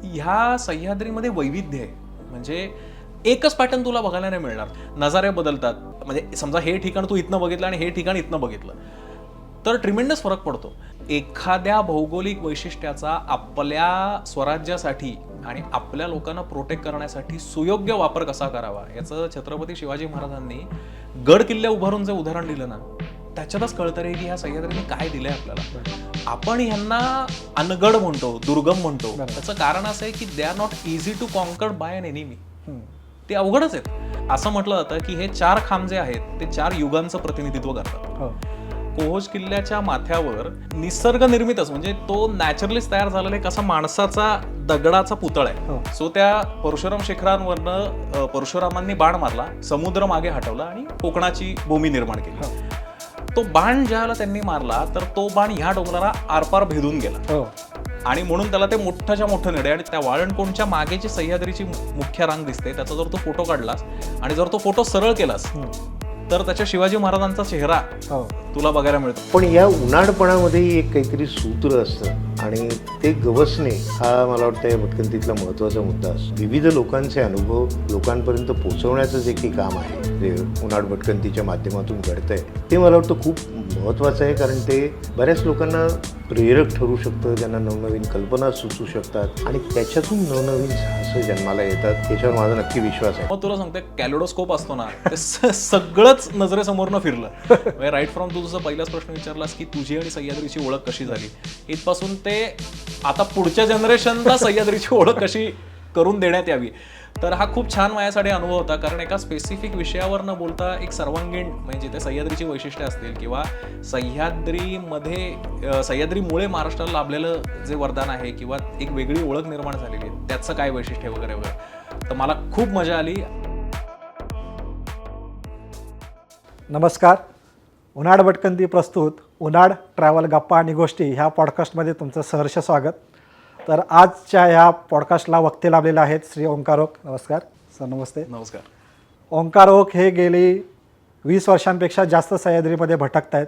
ह्या सह्याद्रीमध्ये वैविध्य आहे. म्हणजे एकच पॅटर्न तुला बघायला नाही मिळणार. नजारे बदलतात. म्हणजे समजा हे ठिकाण तू इथनं बघितलं आणि हे ठिकाण इथनं बघितलं तर ट्रिमेंडस फरक पडतो. एखाद्या भौगोलिक वैशिष्ट्याचा आपल्या स्वराज्यासाठी आणि आपल्या लोकांना प्रोटेक्ट करण्यासाठी सुयोग्य वापर कसा करावा याचं छत्रपती शिवाजी महाराजांनी गड किल्ले उभारून जे उदाहरण दिलं ना, त्याच्यातच कळतं रे की ह्या सह्याद्रीने काय दिलंय आपल्याला. आपण ह्यांना अनगड म्हणतो, दुर्गम म्हणतो. त्याचं कारण असं आहे की they are not easy to conquered by an enemy. ते अवघडच आहेत. असं म्हटलं जातं की हे 4 खांब जे आहेत ते 4 युगांचं प्रतिनिधित्व करतात. कोहोज किल्ल्याच्या माथ्यावर निसर्ग निर्मितच म्हणजे तो नॅचरलीच तयार झालेला एक असा माणसाचा दगडाचा पुतळा आहे. सो त्या परशुराम शिखरांवरनं परशुरामांनी बाण मारला, समुद्र मागे हटवला आणि कोकणाची भूमी निर्माण केली. तो बाण ज्याला त्यांनी मारला तर तो बाण ह्या डोंगराला आरपार भेदून गेला आणि म्हणून त्याला ते मोठ्याच्या मोठं निळे. आणि त्या वाळणकोणच्या मागेची सह्याद्रीची मुख्य रांग दिसते. त्याचा जर तो फोटो काढलास आणि जर तो फोटो सरळ केलास तर त्याच्या शिवाजी महाराजांचा चेहरा तुला बघायला मिळतो. पण या उन्हाळपणामध्ये एक काहीतरी सूत्र असतं आणि ते गवसणे हा मला वाटतं या भटकंतीतला महत्त्वाचा मुद्दा असतो. विविध लोकांचे अनुभव लोकांपर्यंत पोहोचवण्याचं जे काही काम आहे जे उन्हाळ भटकंतीच्या माध्यमातून घडतंय ते मला वाटतं खूप महत्त्वाचं आहे. कारण ते बऱ्याच लोकांना प्रेरक ठरू शकतं, ज्यांना नवनवीन कल्पना सुचू शकतात आणि त्याच्यातून नवनवीन साहस जन्माला येतात. याच्यावर माझा नक्की विश्वास आहे. मग तुला सांगते कॅलोडोस्कोप असतो ना, ते सगळंच नजरेसमोरनं फिरलं. राईट फ्रॉम तू जसं पहिलाच प्रश्न विचारलास की तुझी आणि सह्याद्रीची ओळख कशी झाली, इथपासून ते आता पुढच्या जनरेशनला सह्याद्रीची ओळख कशी करून देण्यात यावी. तर हा खूप छान माझ्यासाठी अनुभव होता. कारण एका स्पेसिफिक विषयावर न बोलता एक सर्वांगीण म्हणजे जिथे सह्याद्रीची वैशिष्ट्ये असतील किंवा सह्याद्रीमुळे महाराष्ट्राला लाभलेलं जे वरदान आहे किंवा एक वेगळी ओळख निर्माण झालेली आहे त्याचं काय वैशिष्ट्य वगैरे वगैरे, तर मला खूप मजा आली. नमस्कार. उन्हाळ भटकंती प्रस्तुत उन्हाळ ट्रॅव्हल गप्पा आणि गोष्टी ह्या पॉडकास्टमध्ये तुमचं सहर्ष स्वागत. तर आजच्या ह्या पॉडकास्टला वक्ते लाभलेले आहेत श्री ओंकार ओक. नमस्कार सर. नमस्ते. नमस्कार. ओंकार ओक हे गेली 20 वर्षांपेक्षा जास्त सह्याद्रीमध्ये भटकत आहेत.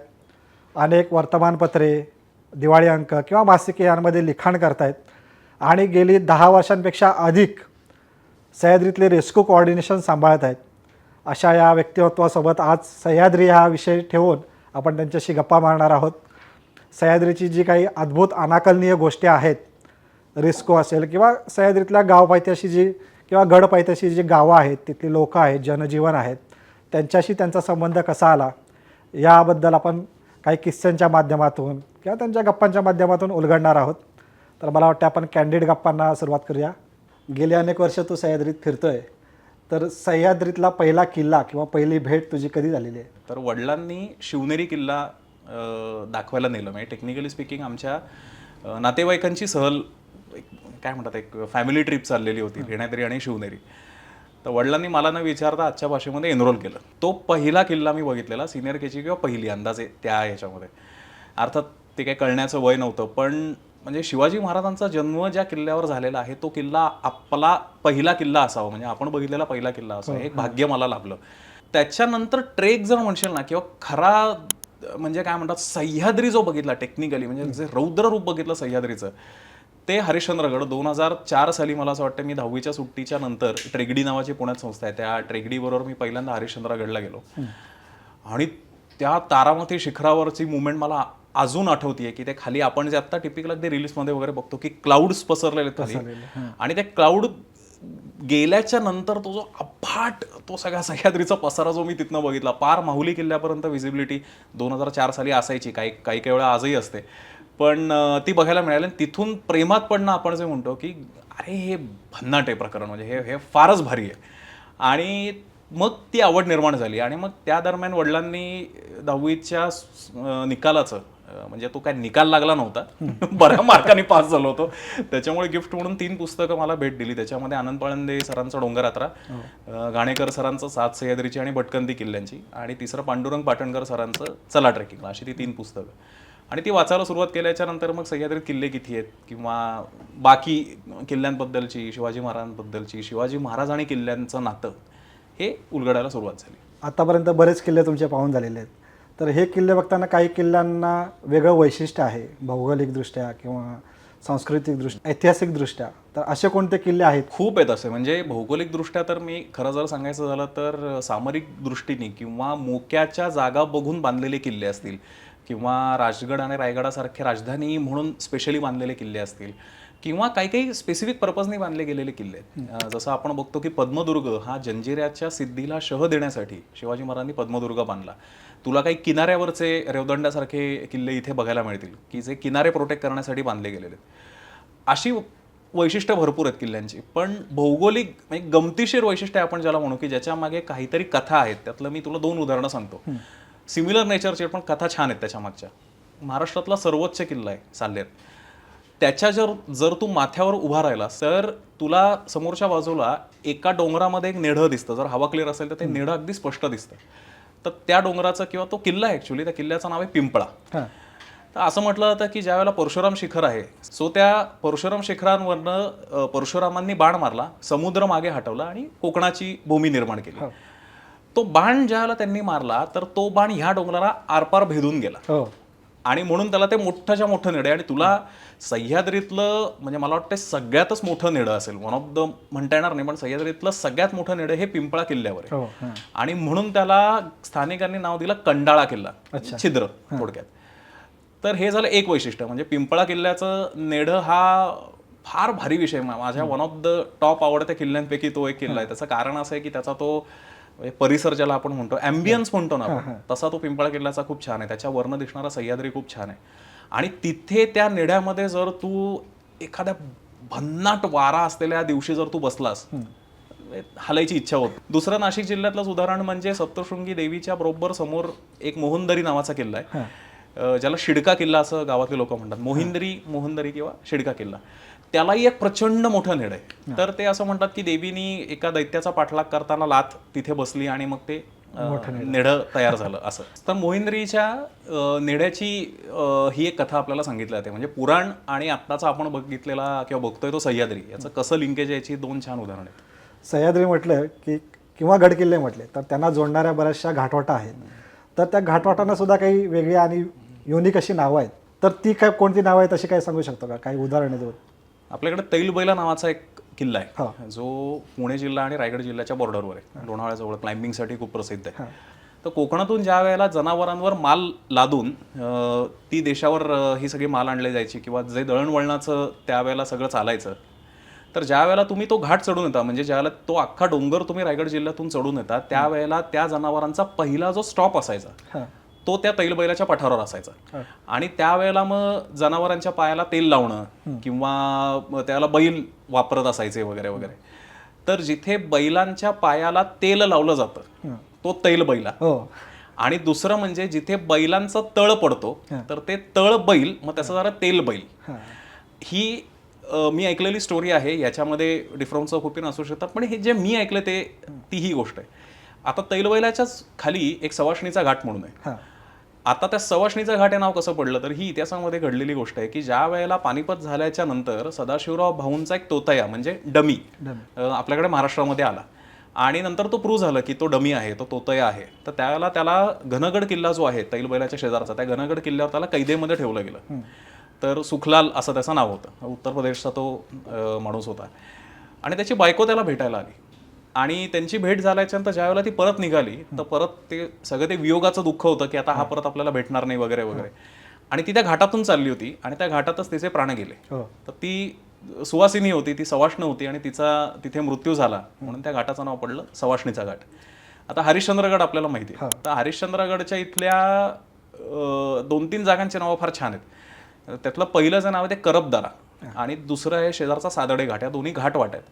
अनेक वर्तमानपत्रे, दिवाळी अंक किंवा मासिके यांमध्ये लिखाण करत आहेत आणि गेली 10 वर्षांपेक्षा अधिक सह्याद्रीतले रेस्क्यू कोऑर्डिनेशन सांभाळत आहेत. अशा या व्यक्तिमत्वासोबत आज सह्याद्री हा विषय ठेवून आपण त्यांच्याशी गप्पा मारणार आहोत. सह्याद्रीची जी काही अद्भुत अनाकलनीय गोष्टी आहेत, रिस्को असेल किंवा सह्याद्रीतल्या गाव पायथ्याशी जी किंवा गड पायथ्याशी जी गावं आहेत, तिथली लोकं आहेत, जनजीवन आहेत, त्यांच्याशी त्यांचा संबंध कसा आला याबद्दल आपण काही किस्स्यांच्या माध्यमातून किंवा त्यांच्या गप्पांच्या माध्यमातून उलगडणार आहोत. तर मला वाटतं आपण कॅन्डिड गप्पांना सुरुवात करूया. गेली अनेक वर्ष तू सह्याद्रीत फिरतोय, तर सह्याद्रीतला पहिला किल्ला किंवा पहिली भेट तुझी कधी झालेली आहे? तर वडिलांनी शिवनेरी किल्ला दाखवायला नेलं. म्हणजे टेक्निकली स्पीकिंग आमच्या नातेवाईकांची सहल काय म्हणतात एक फॅमिली ट्रिप चाललेली होती, लेण्याद्री आणि शिवनेरी. तर वडिलांनी मला न विचारता आजच्या भाषेमध्ये एनरोल केलं. तो पहिला किल्ला मी बघितलेला सिनियर केजी किंवा पहिली अंदाजे त्या ह्याच्यामध्ये. अर्थात ते काही कळण्याचं वय नव्हतं, पण म्हणजे शिवाजी महाराजांचा जन्म ज्या किल्ल्यावर झालेला आहे तो किल्ला आपला पहिला किल्ला असावा, म्हणजे आपण बघितलेला पहिला किल्ला असावा, एक भाग्य मला लाभलं. त्याच्यानंतर ट्रेक जर म्हणशील ना किंवा खरा म्हणजे काय म्हणतात सह्याद्री जो बघितला टेक्निकली म्हणजे जे रौद्र रूप बघितलं सह्याद्रीचं ते हरिश्चंद्रगड 2004 साली. मला असं वाटतं मी 10वीच्या सुट्टीच्या नंतर ट्रेगडी नावाची पुण्यात संस्था आहे, त्या ट्रेगडीबरोबर मी पहिल्यांदा हरिश्चंद्रगडला गेलो आणि त्या तारामती शिखरावरची मुवमेंट मला अजून आठवतीये की ते खाली आपण जे आत्ता टिपिकल अगदी रील्समध्ये वगैरे बघतो की क्लाउड्स पसरलेले खाली आणि ते क्लाउड गेल्याच्या नंतर तो जो अफाट तो सगळ्या सह्याद्रीचा पसारा जो मी तिथनं बघितला, पार माहुली किल्ल्यापर्यंत व्हिजिबिलिटी 2004 साली असायची, काही वेळा आजही असते, पण ती बघायला मिळाली. तिथून प्रेमात पडणं आपण जे म्हणतो की अरे हे भन्नाट आहे प्रकरण, म्हणजे हे फारच भारी आहे. आणि मग ती आवड निर्माण झाली. आणि मग त्या दरम्यान वडिलांनी 10वीच्या निकालाचं म्हणजे तो काय निकाल लागला नव्हता, बऱ्या मार्कांनी पास झालो होतो, त्याच्यामुळे गिफ्ट म्हणून 3 पुस्तकं मला भेट दिली. त्याच्यामध्ये आनंद पाळंदे सरांचा डोंगर यात्रा, घाणेकर सरांचं 7 सह्याद्रीची आणि भटकंती किल्ल्यांची, आणि तिसरं पांडुरंग पाटणकर सरांचं चला ट्रेकिंगला, अशी ती 3 पुस्तकं. आणि ती वाचायला सुरुवात केल्याच्या नंतर मग सह्याद्रीत किल्ले किती आहेत किंवा बाकी किल्ल्यांबद्दलची, शिवाजी महाराजांबद्दलची, शिवाजी महाराज आणि किल्ल्यांचं नातं हे उलगडायला सुरुवात झाली. आतापर्यंत बरेच किल्ले तुमचे पाहून झालेले आहेत. तर हे किल्ले बघताना काही किल्ल्यांना वेगळं वैशिष्ट्य आहे भौगोलिकदृष्ट्या किंवा सांस्कृतिकदृष्ट्या, ऐतिहासिकदृष्ट्या, तर असे कोणते किल्ले आहेत? खूप आहेत असे. म्हणजे भौगोलिकदृष्ट्या तर मी खरं जर सांगायचं झालं तर सामरिक दृष्टीने किंवा मोक्याच्या जागा बघून बांधलेले किल्ले असतील किंवा राजगड आणि रायगडासारखे राजधानी म्हणून स्पेशली बांधलेले किल्ले असतील किंवा काही काही स्पेसिफिक पर्पजने बांधले गेलेले किल्ले आहेत. जसं आपण बघतो की पद्मदुर्ग हा जंजिऱ्याच्या सिद्धीला शह देण्यासाठी शिवाजी महाराजांनी पद्मदुर्ग बांधला. तुला काही किनाऱ्यावरचे रेवदंड्यासारखे किल्ले इथे बघायला मिळतील की जे किनारे प्रोटेक्ट करण्यासाठी बांधले गेलेले आहेत. अशी वैशिष्ट्य भरपूर आहेत किल्ल्यांची. पण भौगोलिक म्हणजे गमतीशीर वैशिष्ट्य आपण ज्याला म्हणू की ज्याच्या मागे काहीतरी कथा आहेत. त्यातलं मी तुला 2 उदाहरणं सांगतो. सिमिलर नेचरचे पण कथा छान आहेत त्याच्या मागच्या. महाराष्ट्रातला सर्वोच्च किल्ला आहे साल्हेर. त्याच्या जर तू माथ्यावर उभा राहिलास तर तुला समोरच्या बाजूला एका डोंगरामध्ये एक नेढं दिसतं. जर हवा क्लिअर असेल तर ते नेढं अगदी स्पष्ट दिसतं. तर त्या डोंगराचं किंवा तो किल्ला आहे ॲक्च्युली, त्या किल्ल्याचं नाव आहे पिंपळा. तर असं म्हटलं जातं की ज्या वेळेला परशुराम शिखर आहे, सो त्या परशुराम शिखरांवरनं परशुरामांनी बाण मारला, समुद्र मागे हटवला आणि कोकणाची भूमी निर्माण केली. तो बाण ज्या वेळेला त्यांनी मारला तर तो बाण ह्या डोंगराला आरपार भेदून गेला आणि म्हणून त्याला ते मोठ्याच्या मोठं नेडं आहे. आणि तुला सह्याद्रीतलं म्हणजे मला वाटतं सगळ्यातच मोठं नेडं असेल, वन ऑफ द म्हणता येणार नाही पण सह्याद्रीतलं सगळ्यात मोठं नेडं हे पिंपळा किल्ल्यावर आहे. आणि म्हणून त्याला स्थानिकांनी नाव दिलं कंडाळा किल्ला, छिद्र थोडक्यात. तर हे झालं एक वैशिष्ट्य. म्हणजे पिंपळा किल्ल्याचं नेडं हा फार भारी विषय, माझ्या वन ऑफ द टॉप आवडत्या किल्ल्यांपैकी तो एक किल्ला आहे. त्याचं कारण असं आहे की त्याचा तो परिसर ज्याला आपण म्हणतो, ॲम्बियन्स म्हणतो ना आपण, तसा तो पिंपळा किल्ल्याचा खूप छान आहे. त्याच्यावरनं दिसणारा सह्याद्री खूप छान आहे. आणि तिथे त्या नेड्यामध्ये जर तू एखाद्या भन्नाट वारा असलेल्या दिवशी जर तू बसलास, हालायची इच्छा होत. दुसरं नाशिक जिल्ह्यातलंच उदाहरण म्हणजे सप्तशृंगी देवीच्या बरोबर समोर एक मोहनदरी नावाचा किल्ला आहे, ज्याला शिडका किल्ला असं गावातले लोक म्हणतात. मोहनदरी किंवा शिडका किल्ला, त्यालाही एक प्रचंड मोठं नेड आहे. तर ते असं म्हणतात की देवीनी एका दैत्याचा पाठलाग करताना लाथ तिथे बसली आणि मग ते नेढं तयार झालं असं. तर मोहिंद्रीच्या नेड्याची ही एक कथा आपल्याला सांगितली जाते. म्हणजे पुराण आणि आत्ताचा आपण बघितलेला किंवा बघतोय तो सह्याद्री, याचं कसं लिंकेज आहे याची 2 छान उदाहरणं आहेत. सह्याद्री म्हटलं की किंवा गडकिल्ले म्हटले तर त्यांना जोडणाऱ्या बऱ्याचशा घाटवाटा आहेत. तर त्या घाटवाटांना सुद्धा काही वेगळी आणि युनिक अशी नावं आहेत. तर ती काय कोणती नावं आहेत अशी काही सांगू शकतो का, काही उदाहरणे देऊन? आपल्याकडे तैलबैला नावाचा एक किल्ला आहे जो पुणे जिल्हा आणि रायगड जिल्ह्याच्या बॉर्डरवर आहे, लोणावळ्याजवळ, क्लाइम्बिंगसाठी खूप प्रसिद्ध आहे. तर कोकणातून ज्या वेळेला जनावरांवर माल लादून ती देशावर ही सगळी माल आणली जायची किंवा जे दळणवळणाचं त्यावेळेला सगळं चालायचं, तर ज्या वेळेला तुम्ही तो घाट चढून येता, म्हणजे ज्यावेळेला तो अख्खा डोंगर तुम्ही रायगड जिल्ह्यातून चढून येता, त्यावेळेला त्या जनावरांचा पहिला जो स्टॉप असायचा तो त्या तैलबैलाच्या पठारावर असायचा. आणि त्यावेळेला मग जनावरांच्या पायाला तेल लावणं किंवा त्याला बैल वापरत असायचे वगैरे वगैरे. तर जिथे बैलांच्या पायाला तेल लावलं जातं तो तैलबैला. आणि दुसरं म्हणजे जिथे बैलांचा तळ पडतो तर ते तळ बैल, मग त्याचं जरा तेल बैल. ही मी ऐकलेली स्टोरी आहे. याच्यामध्ये डिफरन्स ऑफ ओपिनियन असू शकतात, पण हे जे मी ऐकलं ती ही गोष्ट आहे. आता तैलबैलाच्याच खाली एक सवाष्णीचा घाट म्हणून आहे. आता त्या सवाष्णीचं घाट हे नाव कसं पडलं, तर ही इतिहासामध्ये घडलेली गोष्ट आहे की ज्या वेळेला पानिपत झाल्याच्या नंतर सदाशिवराव भाऊंचा एक तोतया म्हणजे डमी आपल्याकडे महाराष्ट्रामध्ये आला आणि नंतर तो प्रूव्ह झालं की तो डमी आहे, तो तोतया आहे. तर त्यावेळेला त्याला घनगड किल्ला जो आहे तैलबैलाच्या शेजारचा, त्या घनगड किल्ल्यावर त्याला कैदेमध्ये ठेवलं गेलं. तर सुखलाल असं त्याचं नाव होतं, उत्तर प्रदेशचा तो माणूस होता. आणि त्याची बायको त्याला भेटायला आली आणि त्यांची भेट झाल्याच्यानंतर ज्या वेळेला ती परत निघाली तर परत ते सगळं ते वियोगाचं दुःख होतं की आता हा परत आपल्याला भेटणार नाही वगैरे वगैरे. आणि ती त्या घाटातून चालली होती आणि त्या घाटातच तिचे प्राण गेले. तर ती सुवासिनी होती, ती सवाष्ण होती आणि तिचा तिथे मृत्यू झाला म्हणून त्या घाटाचं नाव पडलं सवाष्णीचा घाट. आता हरिश्चंद्रगड आपल्याला माहिती आहे. तर हरिश्चंद्रगडच्या इथल्या 2-3 जागांची नावं फार छान आहेत. त्यातलं पहिलं जे नाव आहे ते करबदारा आणि दुसरं आहे शेजारचा सादडे घाट. या दोन्ही घाट वाट आहेत.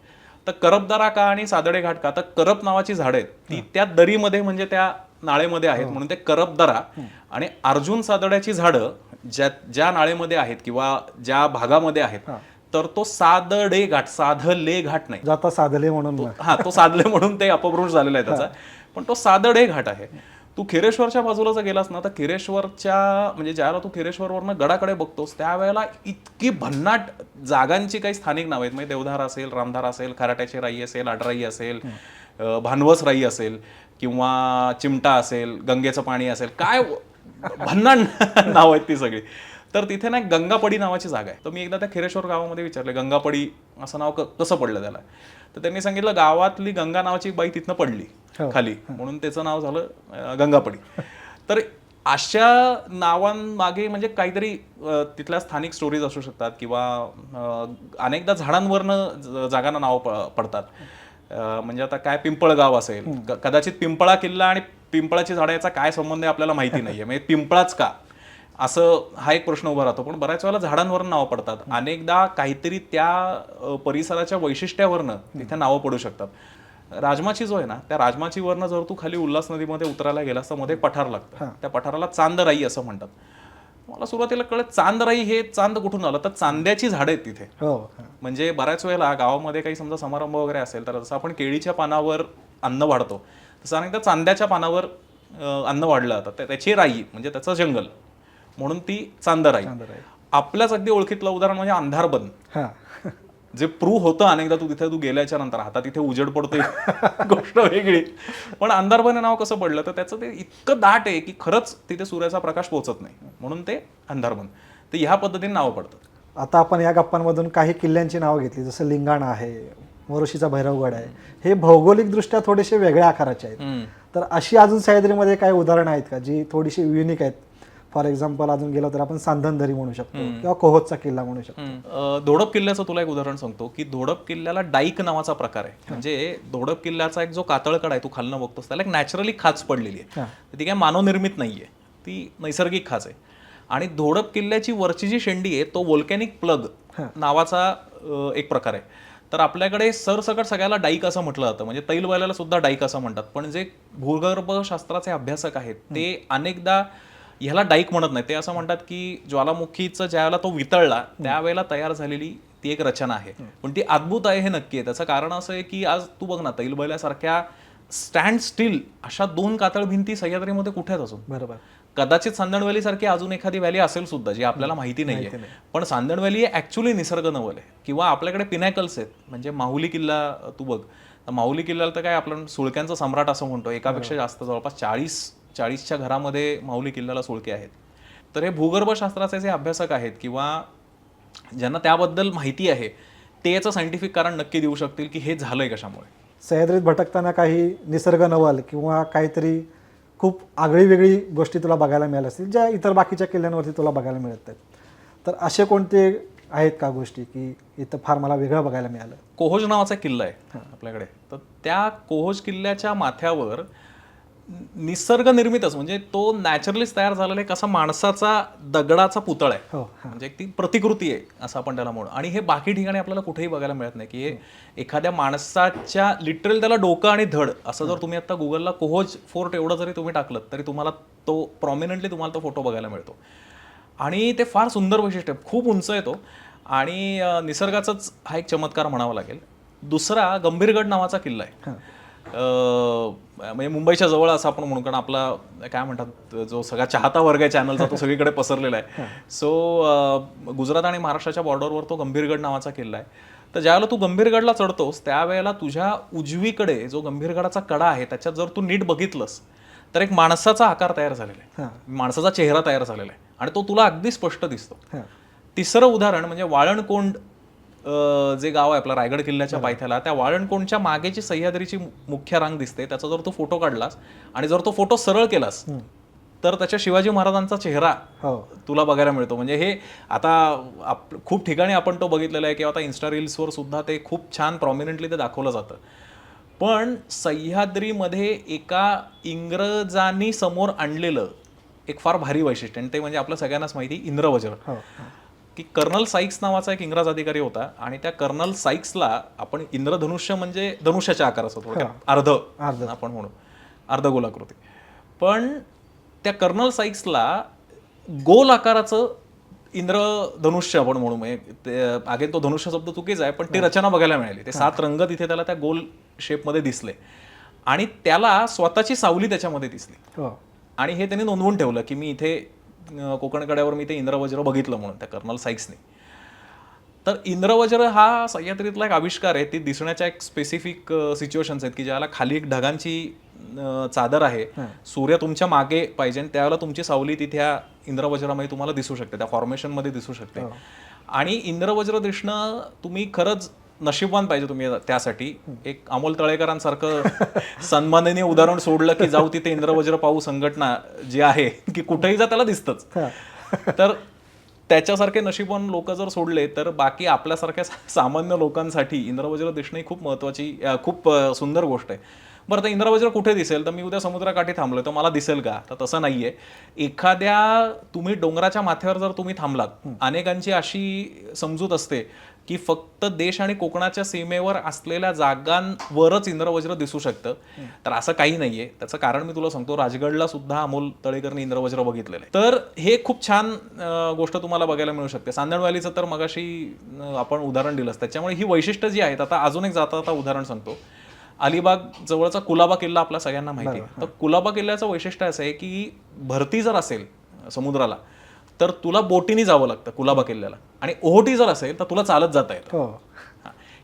तर करबदारा का आणि सादडे घाट का, तर करब नावाची झाडं आहेत ती त्या दरीमध्ये म्हणजे त्या नाळेमध्ये आहेत म्हणून ते करबदारा. आणि अर्जुन सादड्याची झाडं ज्या नाळेमध्ये आहेत किंवा ज्या भागामध्ये आहेत तर तो सादडे घाट, साधले घाट नाही, जाता साधले म्हणून तो साधले म्हणून ते अपभ्रंश झालेला आहे त्याचा, पण तो सादडे घाट आहे. तू खिरेश्वरच्या बाजूला जर गेलास ना तर खिरेश्वरच्या म्हणजे ज्याला तू खिरेश्वरवरनं गडाकडे बघतोस त्यावेळेला इतकी भन्नाट जागांची काही स्थानिक नाव आहेत. म्हणजे देवधार असेल, रामधार असेल, खराट्याची राई असेल, आडराई असेल, भानवस राई असेल किंवा चिमटा असेल, गंगेचं पाणी असेल, काय भन्नाट नाव आहेत ती सगळी. तर तिथे ना एक गंगापडी नावाची जागा आहे. तर मी एकदा त्या खिरेश्वर गावामध्ये विचारले गंगापडी असं नाव कसं पडलं त्याला. तर त्यांनी सांगितलं गावातली गंगा नावाची एक बाई तिथनं पडली खाली, म्हणून त्याचं नाव झालं गंगापडी. तर अशा नावांमागे म्हणजे काहीतरी तिथल्या स्थानिक स्टोरीज असू शकतात किंवा अनेकदा झाडांवरनं जागांना नाव पडतात. म्हणजे आता काय पिंपळगाव असेल, कदाचित पिंपळा किल्ला आणि पिंपळाची झाडं याचा काय संबंध आहे आपल्याला माहिती नाहीये, म्हणजे पिंपळाच का असं हा एक प्रश्न उभा राहतो. पण बऱ्याच वेळेला झाडांवरून नावं पडतात. अनेकदा काहीतरी त्या परिसराच्या वैशिष्ट्यावरनं तिथे नावं पडू शकतात. राजमाची जो आहे ना, त्या राजमाची वरनं जर तू खाली उल्हास नदीमध्ये उतरायला गेलास तर मध्ये पठार लागतं. त्या पठाराला चांदराई असं म्हणतात. मला सुरुवातीला कळलं चांदराई हे चांद कुठून आलं, तर चांद्याची झाडं आहेत तिथे. म्हणजे बऱ्याच वेळेला गावामध्ये काही समजा समारंभ वगैरे असेल तर जसं आपण केळीच्या पानावर अन्न वाढतो तसं अनेकदा चांद्याच्या पानावर अन्न वाढलं जातं. त्याची राई म्हणजे त्याचं जंगल, म्हणून ती चांदराई. आपल्याच अगदी ओळखीतलं उदाहरण म्हणजे अंधारबन, जे प्रूव्ह होतं अनेकदा तू गेल्याच्या नंतर. आता तिथे उजेड पडतोय गोष्ट वेगळी, पण अंधारबन हे नाव कसं पडलं तर त्याचं ते इतकं दाट आहे की खरंच तिथे सूर्याचा प्रकाश पोहोचत नाही, म्हणून ते अंधारबन. तर ह्या पद्धतीने नावं पडतात. आता आपण या गप्पांमधून काही किल्ल्यांची नावं घेतली, जसं लिंगाणा आहे, मोरोशीचा भैरवगड आहे. हे भौगोलिकदृष्ट्या थोडेसे वेगळ्या आकाराचे आहेत. तर अशी अजून सह्याद्रीमध्ये काही उदाहरणं आहेत का जी थोडीशी युनिक आहेत? फॉर एक्झाम्पल अजून गेलो तर आपण सांधनदरी म्हणू शकतो किंवा कोहोजचा किल्ला म्हणू शकतो. धोडप किल्ल्याचं तुला एक उदाहरण सांगतो की धोडप किल्ल्याला डाईक नावाचा प्रकार आहे. म्हणजे धोडप किल्ल्याचा एक जो कातळकडा आहे तू खालनं बघतोस त्याला एक नॅचरली खाच पडलेली आहे. ती काय मानवनिर्मित नाहीये, ती नैसर्गिक खाच आहे. आणि धोडप किल्ल्याची वरची जी शेंडी आहे तो व्होल्कॅनिक प्लग नावाचा एक प्रकार आहे. तर आपल्याकडे सरसकट सगळ्याला डाईक असं म्हटलं जातं, म्हणजे तैलवाल्याला सुद्धा डाईक असं म्हणतात. पण जे भूगर्भशास्त्राचे अभ्यासक आहेत ते अनेकदा ह्याला डाईक म्हणत नाही. ते असं म्हणतात की ज्वालामुखीचं ज्यावेळेला तो वितळला त्यावेळेला तयार झालेली ती एक रचना आहे. पण ती अद्भुत आहे हे नक्की आहे. त्याचं कारण असं आहे की आज तू बघ ना, तैलबैलासारख्या स्टँड स्टील अशा 2 कातळ भिंती सह्याद्रीमध्ये कुठे आहेत अजून? बरोबर. कदाचित सांदण व्हॅली सारखी अजून एखादी व्हॅली असेल सुद्धा जी आपल्याला माहिती नाहीये. पण सांदण व्हॅली ऍक्च्युली निसर्ग नवल आहे. किंवा आपल्याकडे पिनॅकल्स आहेत, म्हणजे माहुली किल्ला तू बघ. माहुली किल्ल्याला तर काय आपण सुळक्यांचा सम्राट असं म्हणतो. एकापेक्षा जास्त जवळपास 40च्या घरामध्ये माहुली किल्ल्याला सुळके आहेत. तर हे भूगर्भशास्त्राचे जे अभ्यासक आहेत किंवा ज्यांना त्याबद्दल माहिती आहे ते याचं सायंटिफिक कारण नक्की देऊ शकतील की हे झालंय कशामुळे. सह्याद्रीत भटकताना काही निसर्ग नवल किंवा काहीतरी खूप आगळी वेगळी गोष्टी तुला बघायला मिळाल्या असतील ज्या इतर बाकीच्या किल्ल्यांवरती तुला बघायला मिळत आहेत. तर असे कोणते आहेत का गोष्टी की इथं फार मला वेगळं बघायला मिळालं? कोहोज नावाचा किल्ला आहे आपल्याकडे. तर त्या कोहोज किल्ल्याच्या माथ्यावर निसर्ग निर्मितच म्हणजे तो नॅचरलीच तयार झालेला एक असा माणसाचा दगडाचा पुतळा आहे. म्हणजे ती प्रतिकृती आहे असं आपण त्याला म्हणू. आणि हे बाकी ठिकाणी आपल्याला कुठेही बघायला मिळत नाही की हे एखाद्या माणसाच्या लिटरल त्याला डोकं आणि धड असं जर तुम्ही आता गुगलला कोहोज फोर्ट एवढं जरी तुम्ही टाकलं तरी तुम्हाला तो प्रॉमिनंटली तुम्हाला तो फोटो बघायला मिळतो. आणि ते फार सुंदर वैशिष्ट्य आहे, खूप उंच येतो आणि निसर्गाचाच हा एक चमत्कार म्हणावा लागेल. दुसरा गंभीरगड नावाचा किल्ला आहे. म्हणजे मुंबईच्या जवळ असं आपण म्हणू, कारण आपला काय म्हणतात जो सगळा चाहता वर्ग आहे चॅनलचा तो सगळीकडे पसरलेला आहे. सो गुजरात आणि महाराष्ट्राच्या बॉर्डरवर तो गंभीरगड नावाचा किल्ला आहे. तर ज्यावेळेला तू गंभीरगडला चढतोस त्यावेळेला तुझ्या उजवीकडे जो गंभीरगडाचा कडा आहे त्याच्यात जर तू नीट बघितलंस तर एक माणसाचा आकार तयार झालेला आहे, माणसाचा चेहरा तयार झालेला आहे आणि तो तुला अगदी स्पष्ट दिसतो. तिसरं उदाहरण म्हणजे वाळणकोंड जे गाव आहे आपला रायगड किल्ल्याच्या पायथ्याला, त्या वाळणकोंडच्या मागेची सह्याद्रीची मुख्य रांग दिसते. त्याचा जर तू फोटो काढलास आणि जर तो फोटो सरळ केलास तर त्याच्या शिवाजी महाराजांचा चेहरा तुला बघायला मिळतो. म्हणजे हे आता खूप ठिकाणी आपण तो बघितलेला आहे किंवा आता इन्स्टा रील्सवर सुद्धा ते खूप छान प्रॉमिनंटली ते दाखवलं जातं. पण सह्याद्रीमध्ये एका इंग्रजांनी समोर आणलेलं एक फार भारी वैशिष्ट्य, आणि ते म्हणजे आपल्या सगळ्यांनाच माहिती इंद्रवज्र. की कर्नल साईक्स नावाचा एक इंग्रज अधिकारी होता आणि त्या कर्नल साईक्सला आपण इंद्रधनुष्य म्हणजे धनुष्याच्या आकाराचं थोडं अर्ध आपण म्हणू, अर्धगोलाकृती. पण त्या कर्नल साईक्सला गोल आकाराचं इंद्रधनुष्य आपण म्हणू, म्हणजे आगे तो धनुष्य शब्द चुकीचा आहे पण ती रचना बघायला मिळाली. ते 7 रंग तिथे त्याला त्या गोल शेपमध्ये दिसले आणि त्याला स्वतःची सावली त्याच्यामध्ये दिसली. आणि हे त्यांनी नोंदवून ठेवलं की मी इथे कोकण कड्यावर मी ते इंद्रवज्र बघितलं म्हणून त्या कर्नल साईक्सने. तर इंद्रवज्र हा सह्याद्रीतला एक आविष्कार आहे. ती दिसण्याच्या एक स्पेसिफिक सिच्युएशन्स आहेत की ज्याला खाली एक ढगांची चादर आहे, सूर्य तुमच्या मागे पाहिजे आणि त्यावेळेला तुमची सावली तिथे इंद्रवज्रामध्ये तुम्हाला दिसू शकते, त्या फॉर्मेशनमध्ये दिसू शकते. आणि इंद्रवज्र दिसणं तुम्ही खरंच नशीबवान पाहिजे तुम्ही त्यासाठी. एक अमोल तळेकरांसारखं सन्माननीय उदाहरण सोडलं की जाऊ तिथे इंद्रवज्र पाहू संघटना जी आहे की कुठेही जा त्याला दिसतंच. तर त्याच्यासारखे नशीबवान लोक जर सोडले तर बाकी आपल्यासारख्या सामान्य लोकांसाठी इंद्रवज्र दिसणं ही खूप महत्वाची खूप सुंदर गोष्ट आहे. बरं, तर इंद्रवज्र कुठे दिसेल? तर मी उद्या समुद्राकाठी थांबलोय तर मला दिसेल का? तर तसं नाहीये. एखाद्या तुम्ही डोंगराच्या माथ्यावर जर तुम्ही थांबलात, अनेकांची अशी समजूत असते की फक्त देश आणि कोकणाच्या सीमेवर असलेल्या जागांवरच इंद्रवज्र दिसू शकतं. तर असं काही नाहीये. त्याचं कारण मी तुला सांगतो. राजगडला सुद्धा अमोल तळेकरने इंद्रवज्र बघितलेलं आहे. तर हे खूप छान गोष्ट तुम्हाला बघायला मिळू शकते. सांदण व्हॅलीचं तर मगाशी आपण उदाहरण दिलंच. त्याच्यामुळे ही वैशिष्ट्य जी आहेत, आता अजून एक जाता उदाहरण सांगतो. अलिबाग जवळचा कुलाबा किल्ला आपल्या सगळ्यांना माहिती आहे. तर कुलाबा किल्ल्याचं वैशिष्ट्य असं आहे की भरती जर असेल समुद्राला तर तुला बोटीने जावं लागतं कुलाबा किल्ल्याला, आणि ओहोटी जर असेल तर तुला चालत जाता येतं.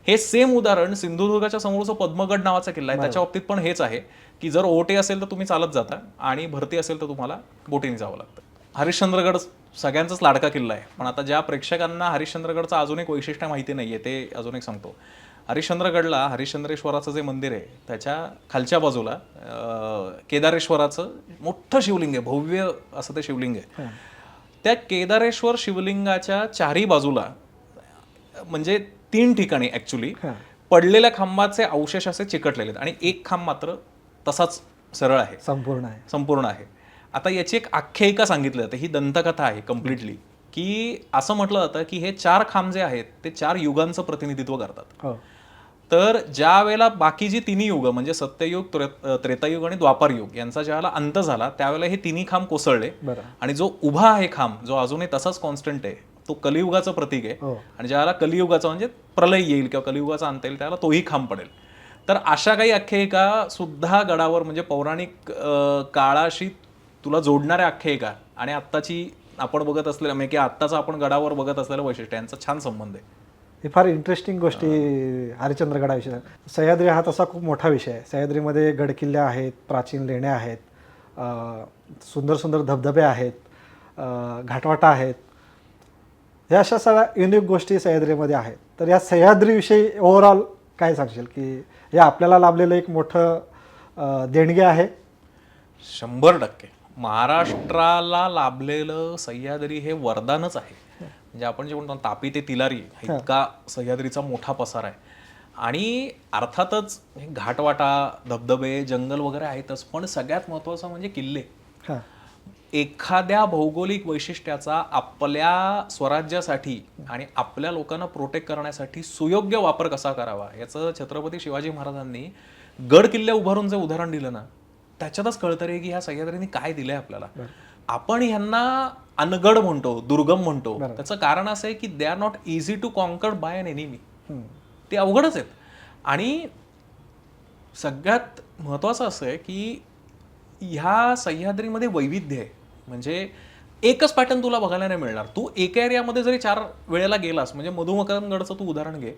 हे सेम उदाहरण सिंधुदुर्गाच्या समोरचं पद्मगड नावाचा किल्ला आहे, त्याच्या बाबतीत पण हेच आहे की जर ओहोटी असेल तर तुम्ही चालत जाता आणि भरती असेल तर तुम्हाला बोटीने जावं लागतं. हरिश्चंद्रगड सगळ्यांचाच लाडका किल्ला आहे, पण आता ज्या प्रेक्षकांना हरिश्चंद्रगडचं अजून एक वैशिष्ट्य माहिती नाहीये ते अजून एक सांगतो. हरिश्चंद्रगडला हरिश्चंद्रेश्वराचं जे मंदिर आहे त्याच्या खालच्या बाजूला केदारेश्वराचं मोठं शिवलिंग आहे, भव्य असं ते शिवलिंग आहे. त्या केदारेश्वर शिवलिंगाच्या चारही बाजूला म्हणजे 3 ठिकाणी ऍक्च्युली पडलेल्या खांबाचे अवशेष असे चिकटलेले आहेत आणि एक खांब मात्र तसाच सरळ आहे, संपूर्ण आहे. आता याची एक आख्यायिका सांगितली जाते, ही दंतकथा आहे कम्प्लिटली, की असं म्हटलं जातं की हे 4 खांब जे आहेत ते 4 युगांचं प्रतिनिधित्व करतात. तर ज्या वेळेला बाकी जी 3 युग म्हणजे सत्ययुग, त्रेतायुग आणि द्वापार युग यांचा ज्यावेळेला अंत झाला त्यावेळेला हे 3 खांब कोसळले आणि जो उभा आहे खांब जो अजूनही तसाच कॉन्स्टंट आहे तो कलियुगाचं प्रतीक आहे. आणि ज्यावेळेला कलियुगाचा म्हणजे प्रलय येईल किंवा कलियुगाचा अंत येईल त्यावेळेला तोही खांब पडेल. तर अशा काही आख्यायिका सुद्धा गडावर म्हणजे पौराणिक काळाशी तुला जोडणाऱ्या आख्यायिका आणि आत्ताची आपण बघत असलेल्या म्हणजे आत्ताचा आपण गडावर बघत असलेलं वैशिष्ट्य यांचा छान संबंध आहे. हे फार इंटरेस्टिंग गोष्टी हरिश्चंद्रगडाविषयी. सह्याद्री हा तसा खूप मोठा विषय आहे. सह्याद्रीमध्ये गडकिल्ले आहेत, प्राचीन लेण्या आहेत, सुंदर सुंदर धबधबे आहेत, घाटवाटा आहेत. ह्या अशा सगळ्या युनिक गोष्टी सह्याद्रीमध्ये आहेत. तर या सह्याद्रीविषयी ओव्हरऑल काय सांगशील की हे आपल्याला लाभलेलं एक मोठं देणगी आहे? 100% महाराष्ट्राला लाभलेलं सह्याद्री हे वरदानच आहे. म्हणजे आपण जे म्हणतो तापी ते तिलारी इतका सह्याद्रीचा मोठा पसार आहे. आणि अर्थातच घाटवाटा, धबधबे, जंगल वगैरे आहेतच, पण सगळ्यात महत्त्वाचं म्हणजे किल्ले. एखाद्या भौगोलिक वैशिष्ट्याचा आपल्या स्वराज्यासाठी आणि आपल्या लोकांना प्रोटेक्ट करण्यासाठी सुयोग्य वापर कसा करावा याचं छत्रपती शिवाजी महाराजांनी गड किल्ले उभारून जे उदाहरण दिलं ना त्याच्यातच कळतं रे की ह्या सह्याद्रीने काय दिलंय आपल्याला. आपण ह्यांना अनगड म्हणतो, दुर्गम म्हणतो, त्याचं कारण असं आहे की they are not easy to conquered by an enemy. ते अवघडच आहेत. आणि सगळ्यात महत्वाचं असं आहे की ह्या सह्याद्रीमध्ये वैविध्य आहे. म्हणजे एकच पॅटर्न तुला बघायला नाही मिळणार. तू एका एरियामध्ये जरी 4 वेळेला गेलास म्हणजे मधुमकरंगडचं तू उदाहरण घे,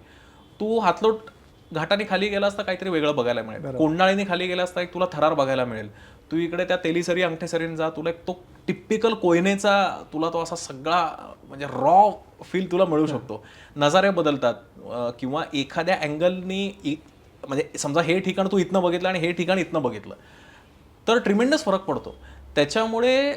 तू हातलोट घाटाने खाली गेलास तर काहीतरी वेगळं बघायला मिळेल, कोंडाळीने खाली गेलास तर एक तुला थरार बघायला मिळेल, तू इकडे त्या तेलीसरी अंगठेसरीने जा तुला एक तो टिपिकल कोयनेचा तुला तो असा सगळा म्हणजे रॉ फील तुला मिळू शकतो. नजारे बदलतात किंवा एखाद्या अँगलनी म्हणजे समजा हे ठिकाण तू इथनं बघितलं आणि हे ठिकाण इथनं बघितलं तर ट्रिमेंडस फरक पडतो. त्याच्यामुळे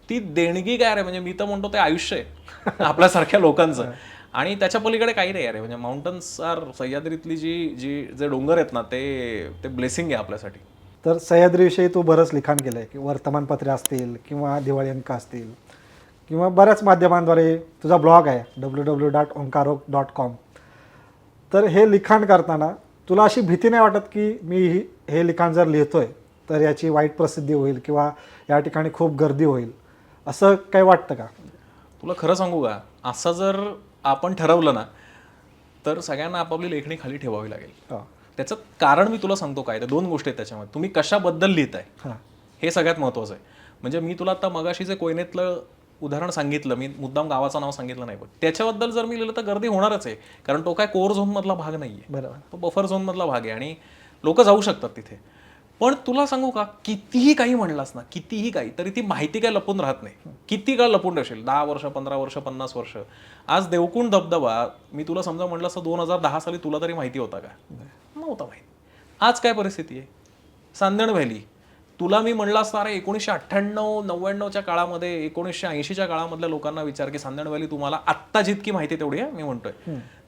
ती देणगी काय रे म्हणजे मी तर म्हणतो ते आयुष्य आहे आपल्यासारख्या लोकांचं. आणि त्याच्या पलीकडे काही नाही अरे म्हणजे माउंटन्स आर सह्याद्रीतली जे डोंगर आहेत ना ते ब्लेसिंग आहे आपल्यासाठी. तर सह्याद्रीविषयी तू बरंच लिखाण केलं आहे की वर्तमानपत्रे असतील किंवा दिवाळी अंक असतील किंवा बऱ्याच माध्यमांद्वारे तुझा ब्लॉग आहे www.onkarok.com. तर हे लिखाण करताना तुला अशी भीती नाही वाटत की मी हे लिखाण जर लिहितोय तर याची वाईट प्रसिद्धी होईल किंवा या ठिकाणी खूप गर्दी होईल असं काही वाटतं का? तुला खरं सांगू का, असं जर आपण ठरवलं ना तर सगळ्यांना आपापली लेखणी खाली ठेवावी लागेल. त्याचं कारण मी तुला सांगतो काय. 2 गोष्टी आहेत त्याच्यामध्ये. तुम्ही कशाबद्दल लिहिताय हे सगळ्यात महत्त्वाचं आहे. म्हणजे मी तुला आता मगाशी जे कोयनेतलं उदाहरण सांगितलं, मी मुद्दाम गावाचं नाव सांगितलं नाही, पण त्याच्याबद्दल जर मी लिहिलं तर गर्दी होणारच आहे, कारण तो काय कोर झोनमधला भाग नाही आहे, बरोबर. तो बफर झोनमधला भाग आहे आणि लोक जाऊ शकतात तिथे. पण तुला सांगू का, कितीही काही म्हणलास ना, कितीही काही, तरी ती माहिती काय लपून राहत नाही. किती काळ लपून ठेवशील, 10 वर्ष, 15 वर्ष, 50 वर्ष. आज देवकुंड धबधबा मी तुला समजा म्हटलं असं 2010 साली तुला तरी माहिती होता का? नव्हता माहिती. आज काय परिस्थिती आहे? सांदण व्हॅली तुला मी म्हणलं असतं, अरे 1998-99च्या काळामध्ये, 1980च्या काळामधल्या लोकांना विचार की सांदण व्हॅली तुम्हाला आत्ता जितकी माहिती तेवढी आहे, मी म्हणतोय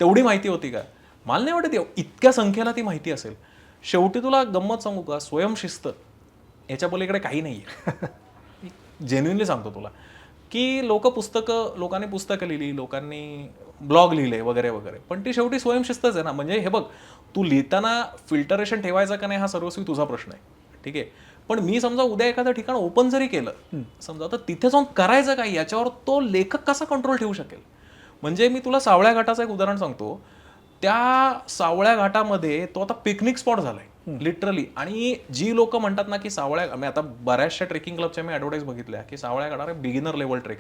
तेवढी माहिती होती का? मला नाही वाटत इतक्या संख्येला ती माहिती असेल. शेवटी तुला गंमत सांगू का, स्वयंशिस्त याच्या पलीकडे काही नाही आहे. जेन्युइनली सांगतो तुला की लोकांनी पुस्तकं लिहिली, लोकांनी ब्लॉग लिहिले वगैरे वगैरे, पण ती शेवटी स्वयंशिस्तच आहे ना. म्हणजे हे बघ, तू लिहिताना फिल्टरेशन ठेवायचं का नाही हा सर्वस्वी तुझा प्रश्न आहे, ठीक आहे. पण मी समजा उद्या एखादं ठिकाण ओपन जरी केलं समजा, तर तिथे जाऊन करायचं काय याच्यावर तो लेखक कसा कंट्रोल ठेवू शकेल? म्हणजे मी तुला सावळ्या घाटाचं एक उदाहरण सांगतो. त्या सावळ्या घाटामध्ये तो आता पिकनिक स्पॉट झालाय लिटरली. आणि जी लोक म्हणतात ना की मी आता बऱ्याचशा ट्रेकिंग क्लबच्या मी ॲडव्हर्टाईज बघितल्या की सावळ्या घाटावर बिगिनर लेवल ट्रेक.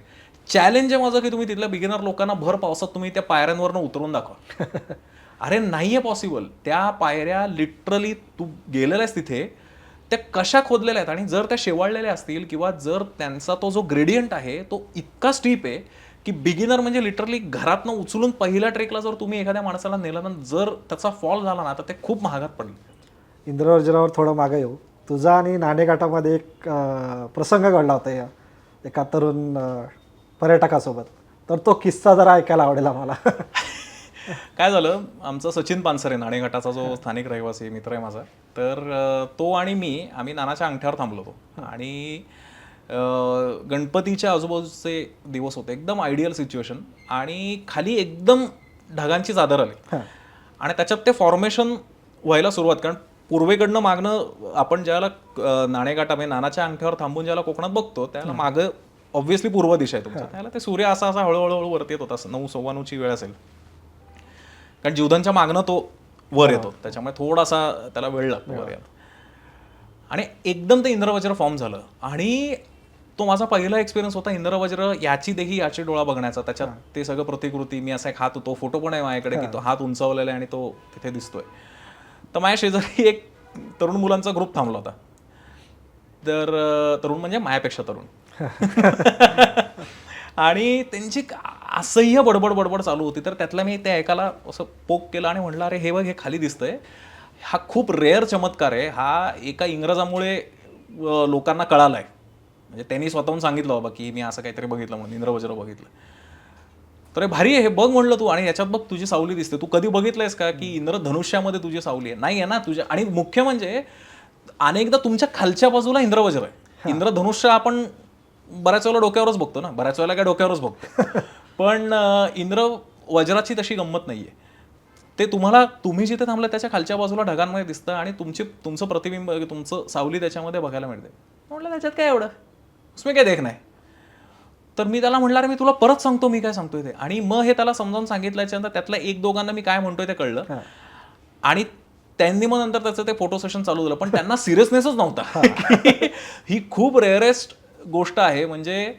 चॅलेंज आहे माझं की तुम्ही तिथल्या बिगिनर लोकांना भर पावसात तुम्ही त्या पायऱ्यांवरनं उतरून दाखवा. अरे नाहीये पॉसिबल. त्या पायऱ्या लिटरली तू गेलेला आहेस तिथे, त्या कशा खोदलेल्या आहेत, आणि जर त्या शेवाळलेल्या असतील किंवा जर त्यांचा तो जो ग्रेडियंट आहे तो इतका स्टीप आहे की बिगिनर म्हणजे लिटरली घरातनं उचलून पहिल्या ट्रेकला जर तुम्ही एखाद्या माणसाला नेलं ना, जर त्याचा फॉल झाला ना तर ते खूप महागात पडले. इंद्रवज्रावर थोडं मागे येऊ. तुझा आणि नाणेघाटामध्ये एक प्रसंग घडला होता या एका तरुण पर्यटकासोबत, तर तो किस्सा जरा ऐकायला आवडेल आम्हाला. काय झालं, आमचा सचिन पानसरे नाणेघाटाचा जो स्थानिक रहिवासी मित्र आहे माझा, तर तो आणि आम्ही नानाच्या अंगठ्यावर थांबलो होतो. आणि गणपतीच्या आजूबाजूचे दिवस होते, एकदम आयडियल सिच्युएशन, आणि खाली एकदम ढगांची चादर आली आणि त्याच्यात ते फॉर्मेशन व्हायला सुरुवात. कारण पूर्वेकडनं मागणं आपण ज्याला नाणेघाटामध्ये नानाच्या अंगठ्यावर थांबून ज्याला कोकणात बघतो त्याला मागं ऑब्व्हियसली पूर्व दिशा आहे तुमच्या, त्याला ते सूर्य असा हळूहळू वरती येत होता. 9-9:15ची वेळ असेल, कारण जीवदानच्या मागणं तो वर येतो, त्याच्यामुळे थोडासा त्याला वेळ लागतो वर यायला. आणि एकदम ते इंद्रवज्र फॉर्म झालं. आणि तो माझा पहिला एक्सपिरियन्स होता इंद्रवज्र याची डोळा बघण्याचा. त्याच्यात ते सगळं प्रतिकृती, मी असा एक हात, तो फोटो पण आहे माझ्याकडे की तो हात उंचावलेला आहे आणि तो तिथे दिसतोय. तर माझ्या शेजारी एक तरुण मुलांचा ग्रुप थांबला होता. तर तरुण म्हणजे मायापेक्षा तरुण. आणि त्यांची असह्य बडबड चालू होती. तर त्यातला मी ते ऐकायला असं पोक केलं आणि म्हटलं, अरे हे बघ, हे खाली दिसतंय, हा खूप रेअर चमत्कार आहे, हा एका इंग्रजामुळे लोकांना कळाला आहे. म्हणजे त्यांनी स्वतःहून सांगितलं बाबा की मी असं काहीतरी बघितलं म्हणून, इंद्रवज्र बघितलं. तर भारी आहे हे, बघ म्हणलं तू. आणि याच्यात बघ तुझी सावली दिसते. तू कधी बघितलंयस का की इंद्रधनुष्यामध्ये तुझी सावली आहे? नाही आहे ना तुझ्या. आणि मुख्य म्हणजे अनेकदा तुमच्या खालच्या बाजूला इंद्रवज्र आहे. इंद्रधनुष्य आपण बऱ्याच वेळेला डोक्यावरच बघतो ना, बऱ्याच वेळेला काय डोक्यावरच बघतो, पण इंद्रवज्राची तशी गंमत नाहीये. ते तुम्ही जिथे थांबलं त्याच्या खालच्या बाजूला ढगांमध्ये दिसतं आणि तुमचं प्रतिबिंब, तुमचं सावली त्याच्यामध्ये बघायला मिळते. म्हटलं त्याच्यात काय एवढं, उसमें काय देख नाही. तर मी त्याला म्हटलं, अरे मी तुला परत सांगतो मी काय सांगतोय ते. आणि मग हे त्याला समजावून सांगितल्याच्यानंतर त्यातल्या 1-2 मी काय म्हणतोय ते कळलं. आणि त्यांनी मग नंतर त्याचं ते फोटो सेशन चालू झालं. पण त्यांना सिरियसनेसच नव्हता. ही खूप रेअरेस्ट गोष्ट आहे. म्हणजे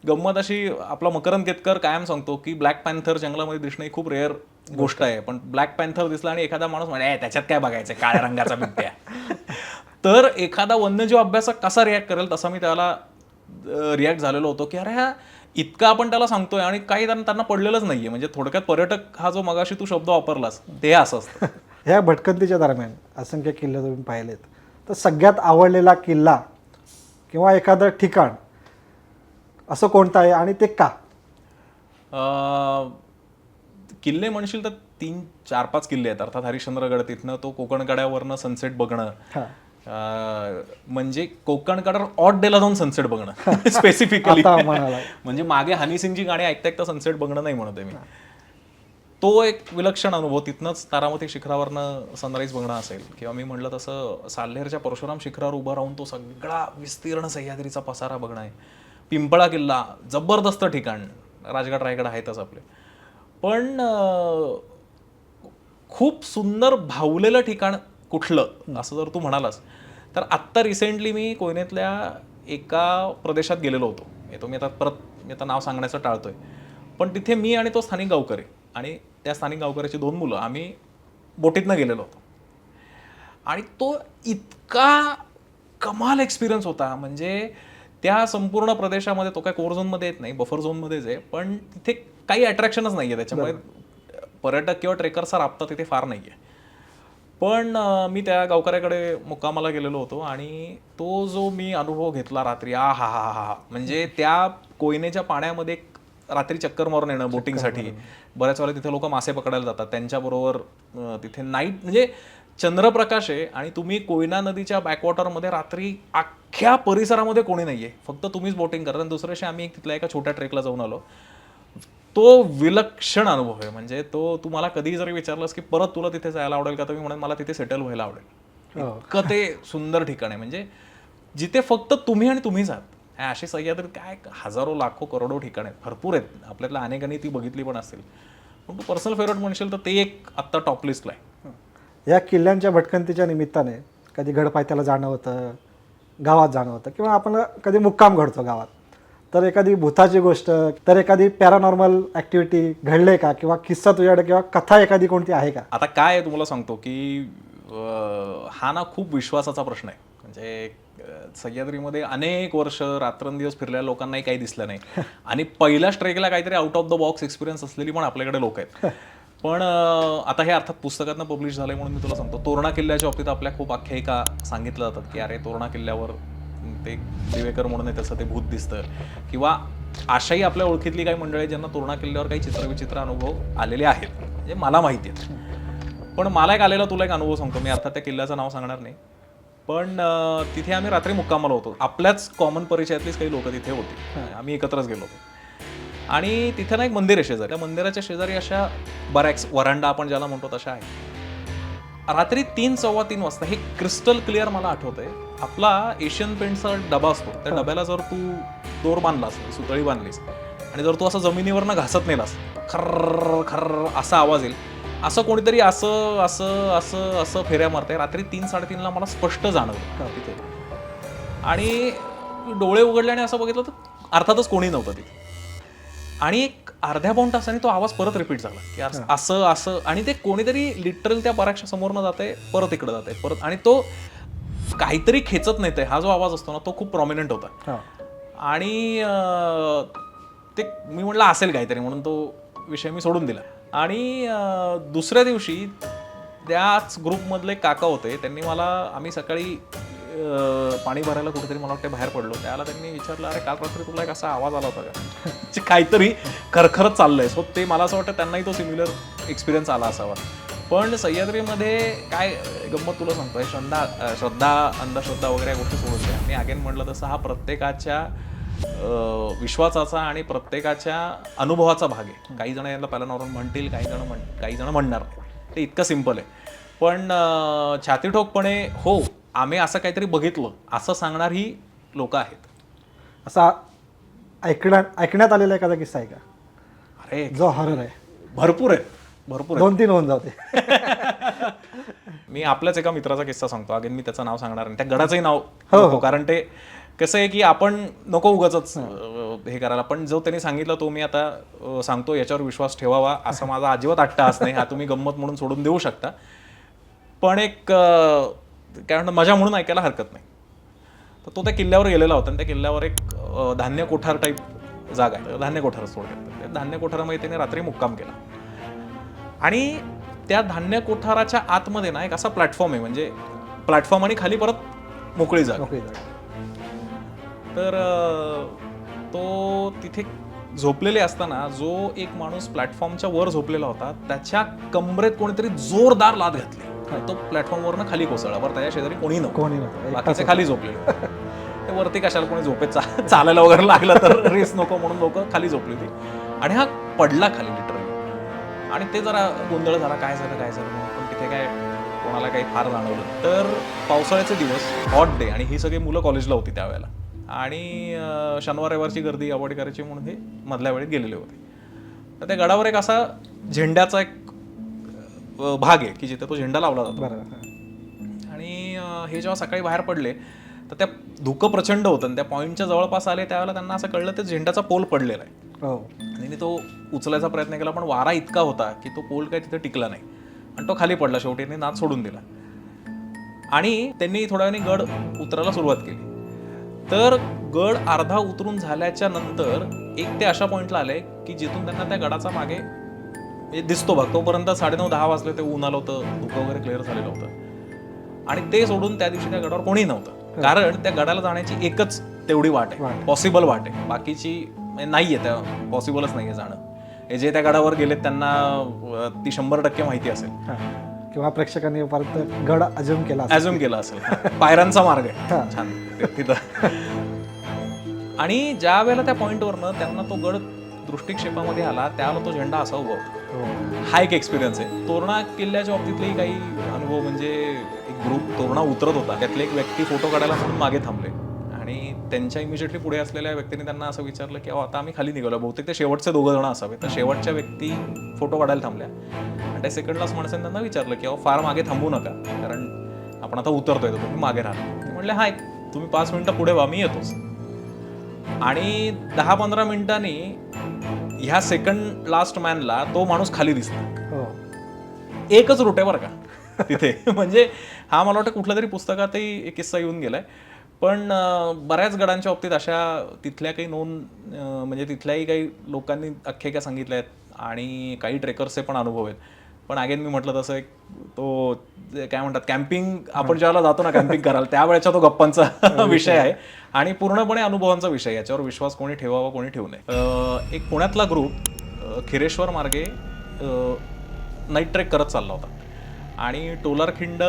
गंमत अशी, आपला मकरंद केतकर कायम सांगतो की ब्लॅक पॅन्थर जंगलामध्ये दिसणं ही खूप रेअर गोष्ट आहे. पण ब्लॅक पॅन्थर दिसला आणि एखादा माणूस म्हणे त्याच्यात काय बघायचं, काळ्या रंगाचा बिबट्या, तर एखादा वन्यजीव अभ्यासक कसा रिॲक्ट करेल तसा मी त्याला रिॲक्ट झालेलो होतो की अरे हा इतका आपण त्याला सांगतोय आणि काही त्यांना पडलेलंच नाहीये. म्हणजे थोडक्यात पर्यटक हा जो मगाशी तू शब्द वापरलास ते असं असतं. ह्या भटकंतीच्या दरम्यान असंख्य किल्ले तुम्ही पाहिलेत, तर सगळ्यात आवडलेला किल्ला किंवा एखादं ठिकाण असं कोणतं आहे आणि ते का? किल्ले म्हणशील तर 3-4-5 किल्ले आहेत. अर्थात हरिश्चंद्रगड, तिथनं तो कोकणकड्यावरनं सनसेट बघणं, म्हणजे कोकणकड्यावर ऑड डेला जाऊन सनसेट बघणं स्पेसिफिकली. म्हणजे मागे हनी सिंगची गाणी ऐकता ऐकता सनसेट बघणं नाही म्हणत आहे मी. तो एक विलक्षण अनुभव. तिथनंच तारामती शिखरावरनं सनराईज बघणं असेल, किंवा मी म्हटलं तसं साल्हेरच्या परशुराम शिखरावर उभं राहून तो सगळा विस्तीर्ण सह्याद्रीचा पसारा बघणं आहे. पिंपळा किल्ला जबरदस्त ठिकाण, राजगड रायगड आहेतच आपले. पण खूप सुंदर भावलेलं ठिकाण कुठलं असं जर तू म्हणालास तर आत्ता रिसेंटली मी कोयनेतल्या एका प्रदेशात गेलेलो होतो. मी आता नाव सांगण्याचं टाळतोय, पण तिथे मी आणि तो स्थानिक गावकरी आणि त्या स्थानिक गावकऱ्याची 2 मुलं आम्ही बोटीतनं गेलेलो होतो. आणि तो इतका कमाल एक्सपिरियन्स होता. म्हणजे त्या संपूर्ण प्रदेशामध्ये, तो काय कोर झोनमध्ये येत नाही, बफर झोनमध्येच आहे, पण तिथे काही अट्रॅक्शनच नाही आहे, त्याच्यामुळे पर्यटक किंवा ट्रेकरचा राबता तिथे फार नाही आहे. पण मी त्या गावकऱ्याकडे मुक्कामाला गेलेलो होतो आणि तो जो मी अनुभव घेतला रात्री, हा हा हा हा, म्हणजे त्या कोयनेच्या पाण्यामध्ये रात्री चक्कर मारून येणं बोटिंगसाठी. बऱ्याच वेळा तिथे लोक मासे पकडायला जातात, त्यांच्याबरोबर तिथे नाईट, म्हणजे चंद्रप्रकाश आहे आणि तुम्ही कोयना नदीच्या बॅकवॉटरमध्ये रात्री अख्ख्या परिसरामध्ये कोणी नाहीये, फक्त तुम्हीच बोटिंग करता. आणि दुसऱ्या दिवशी आम्ही तिथल्या एका छोट्या ट्रेकला जाऊन आलो. तो विलक्षण अनुभव आहे. म्हणजे तो तुम्हाला कधीही जरी विचारलंस की परत तुला तिथे जायला आवडेल का, तर मी म्हणेन मला तिथे सेटल व्हायला आवडेल. इतकं ते सुंदर ठिकाण आहे, म्हणजे जिथे फक्त तुम्ही आणि तुम्हीच आहात. अशी सह्याद्री काय हजारो लाखो करोडो ठिकाण आहेत, भरपूर आहेत, आपल्यातल्या अनेकांनी ती बघितली पण असतील. पण तू पर्सनल फेवरेट म्हणशील तर ते एक आत्ता टॉप लिस्टला आहे. या किल्ल्यांच्या भटकंतीच्या निमित्ताने कधी गडपायथ्याला जाणं होतं, गावात जाणं होतं, किंवा आपण कधी मुक्काम घडतो गावात, तर एखादी भूताची गोष्ट, तर एखादी पॅरानॉर्मल ॲक्टिव्हिटी घडले का, किंवा किस्सा तुझ्याकडे किंवा कथा एखादी कोणती आहे का? आता काय आहे तुम्हाला सांगतो की हा ना खूप विश्वासाचा प्रश्न आहे. म्हणजे सह्याद्रीमध्ये अनेक वर्ष रात्रंदिवस फिरलेल्या लोकांनाही काही दिसलं नाही आणि पहिल्याच ट्रेकला काहीतरी out of the box experience असलेली पण आपल्याकडे लोक आहेत. पण आता हे अर्थात पुस्तकातनं पब्लिश झालंय म्हणून मी तुला सांगतो, तोरणा किल्ल्याच्या बाबतीत आपल्या खूप आख्यायिका सांगितल्या जातात की अरे तोरणा किल्ल्यावर ते दिवेकर म्हणून आहे, त्याचं ते भूत दिसतं, किंवा अशाही आपल्या ओळखीतली काही मंडळी ज्यांना तोरणा किल्ल्यावर काही चित्रविचित्र अनुभव आलेले आहेत, म्हणजे मला माहिती आहेत. पण मला एक आलेला तुला एक अनुभव सांगतो. मी अर्थात त्या किल्ल्याचं नाव सांगणार नाही, पण तिथे आम्ही रात्री मुक्कामाला होतो. आपल्याच कॉमन परिचयातलीच काही लोक तिथे होती, आम्ही एकत्रच गेलो होतो. आणि तिथे ना एक मंदिर आहे शेजारी. त्या मंदिराच्या शेजारी अशा बऱ्याच वरांडा आपण ज्याला म्हणतो तशा आहे. रात्री 3-3:15 वाजता, हे क्रिस्टल क्लिअर मला आठवतंय, आपला एशियन पेंटचा डबा असतो, त्या डब्याला जर तू दोर बांधलास, सुतळी बांधलीस आणि जर तू असं जमिनीवरनं घासत नेलास, खर्र खर्र असा आवाज येईल. असं कोणीतरी असं असं असं असं फेऱ्या मारतंय. रात्री 3-3:30ला मला स्पष्ट जाणवलं तिथे. आणि डोळे उघडले आणि असं बघितलं तर अर्थातच कोणी नव्हतं तिथे. आणि एक अर्ध्या पाऊण तासाने तो आवाज परत रिपीट झाला की असं असं, आणि ते कोणीतरी लिटरल त्या बऱ्याचशा समोरनं जाते, परत इकडं जाते परत, आणि तो काहीतरी खेचत नाही. हा जो आवाज असतो ना तो खूप प्रॉमिनंट होता. आणि ते मी म्हटलं असेल काहीतरी, म्हणून तो विषय मी सोडून दिला. आणि दुसऱ्या दिवशी त्याच ग्रुपमधले काका होते, त्यांनी मला, आम्ही सकाळी पाणी भरायला कुठेतरी मला वाटतं बाहेर पडलो, त्याला त्यांनी विचारलं अरे काल रात्री तुला एक असा आवाज आला होता का, काहीतरी खरखरत चाललंय. सो ते मला असं वाटतं त्यांनाही तो सिमिलर एक्सपिरियन्स आला असावा. पण सह्याद्रीमध्ये काय गंमत तुला सांगतोय, श्रद्धा अंधश्रद्धा वगैरे या गोष्टी सोडून द्या, मी अगेन म्हटलं तसं हा प्रत्येकाच्या विश्वासाचा आणि प्रत्येकाच्या अनुभवाचा भाग आहे. काही जण याला पॅरानॉर्मल म्हणतील, काही जण म्हणणार नाही, ते इतकं सिम्पल आहे. पण छातीठोकपणे हो आम्ही असं काहीतरी बघितलं असं सांगणारी लोक आहेत. असा ऐकण्यात आलेला एखादा किस्सा आहे का, अरे जो हॉरर आहे? भरपूर आहे. 2-3 होऊन जाते. मी आपल्याच एका मित्राचा किस्सा सांगतो. अगेन मी त्याचं नाव सांगणार नाही, त्या गडाचंही नाव नको, कारण ते कसं आहे की आपण नको उगाचच हे करायला. पण जो त्यांनी सांगितलं तो मी आता सांगतो, याच्यावर विश्वास ठेवावा असं माझा अजिबात अट्टहास नाही. हा तुम्ही गंमत म्हणून सोडून देऊ शकता, पण एक काय म्हणतात मजा म्हणून ऐकायला हरकत नाही. तर तो त्या किल्ल्यावर गेलेला होता आणि त्या किल्ल्यावर एक धान्य कोठार टाईप जागा आहे, धान्य कोठार थोडक्यात. त्या धान्य कोठारामध्ये त्याने रात्री मुक्काम केला. आणि त्या धान्य कोठाराच्या आतमध्ये ना एक असा प्लॅटफॉर्म आहे, म्हणजे प्लॅटफॉर्म आणि खाली परत मोकळी जागा. तर तो तिथे झोपलेले असताना जो एक माणूस प्लॅटफॉर्मच्या वर झोपलेला होता, त्याच्या कमरेत कोणीतरी जोरदार लाथ घातली. तो प्लॅटफॉर्मवरनं खाली कोसळला. बरं त्याच्या शेजारी कोणी नव्हतं, बाकीचे खाली झोपलेले. ते वरती कशाला कोणी झोपेत चालायला वगैरे लागलं तर रेस नको म्हणून लोक खाली झोपली होती. आणि हा पडला खाली लिटरली. आणि ते जरा गोंधळ झाला, काय झालं पण तिथे काय कोणाला काही फार जाणवलं. तर पावसाळ्याचे दिवस, हॉट डे, आणि ही सगळी मुलं कॉलेजला होती त्यावेळेला, आणि शनिवार रविवारची गर्दी अवॉइड करायची म्हणून हे मधल्या वेळेत गेलेले होते. तर त्या गडावर एक असा झेंड्याचा एक भाग आहे की जिथे तो झेंडा लावला जातो. आणि हे जेव्हा सकाळी बाहेर पडले तर त्या धुकं प्रचंड होतं आणि त्या पॉईंटच्या जवळपास आले त्यावेळेला त्यांना असं कळलं ते झेंडाचा पोल पडलेला आहे हो. आणि तो उचलायचा प्रयत्न केला पण वारा इतका होता की तो पोल काय तिथे टिकला नाही आणि तो खाली पडला. शेवटी त्यांनी नाद सोडून दिला आणि त्यांनी थोड्या वेळाने गड उतरायला सुरुवात केली. तर गड अर्धा उतरून झाल्याच्या नंतर एक ते अशा पॉईंटला आले की जिथून त्यांना त्या गडाचा मागे दिसतो बघ, तोपर्यंत 9:30-10 वाजले, ते ऊन आलं होतं, धुकं वगैरे क्लिअर झालेलं होतं आणि ते सोडून त्या दिवशी त्या गडावर कोणी नव्हतं. कारण त्या गडाला जाण्याची एकच तेवढी वाट आहे, पॉसिबल वाट आहे, बाकीची नाहीये, त्या पॉसिबलच नाहीये जाणं. हे जे त्या गडावर गेलेत त्यांना ती 100% माहिती असेल किंवा प्रेक्षकांनी परत गड अज्युम केला असेल. पायऱ्यांचा मार्ग आहे छान तिथं. आणि ज्या वेळेला त्या पॉईंटवरनं त्यांना तो गड दृष्टिक्षेपामध्ये आला त्यावेळेला तो झेंडा असा उभा होता. हा एक एक्सपिरियन्स आहे. तोरणा किल्ल्याच्या बाबतीतलेही काही अनुभव म्हणजे एक ग्रुप तोरणा उतरत होता, त्यातले एक व्यक्ती फोटो काढायला म्हणून मागे थांबले आणि त्यांच्या इमिजिएटली पुढे असलेल्या व्यक्तीने त्यांना असं विचारलं की आता आम्ही खाली निघालो, बहुतेक ते शेवटचे 2 जण असावे. तर शेवटच्या व्यक्ती फोटो काढायला थांबल्या आणि त्या सेकंड लास्ट माणसाने त्यांना विचारलं की फार मागे थांबू नका, कारण आपण आता उतरतोय, तर तुम्ही मागे राहा. ते म्हणले हा तुम्ही 5 मिनिटं पुढे व्हा, मी येतोच. आणि 10-15 मिनिटांनी ह्या सेकंड लास्ट मॅनला तो माणूस खाली दिसला. एकच रूट आहे बरं का तिथे. म्हणजे हा मला वाटतं कुठल्या तरी पुस्तकातही एक किस्सा येऊन गेलाय. पण बऱ्याच गडांच्या बाबतीत अशा तिथल्या काही नोंद म्हणजे तिथल्याही काही लोकांनी आख्यायिका सांगितल्या आहेत आणि काही ट्रेकर्सचे पण अनुभव आहेत. पण अगेन मी म्हटलं तसं एक तो काय म्हणतात कॅम्पिंग, आपण ज्यावेळेला जातो ना कॅम्पिंग करायला त्यावेळेचा तो गप्पांचा विषय आहे आणि पूर्णपणे अनुभवांचा विषय. याच्यावर विश्वास कोणी ठेवावा कोणी ठेवू नये. एक पुण्यातला ग्रुप खिरेश्वर मार्गे नाईट ट्रेक करत चालला होता आणि टोलारखिंड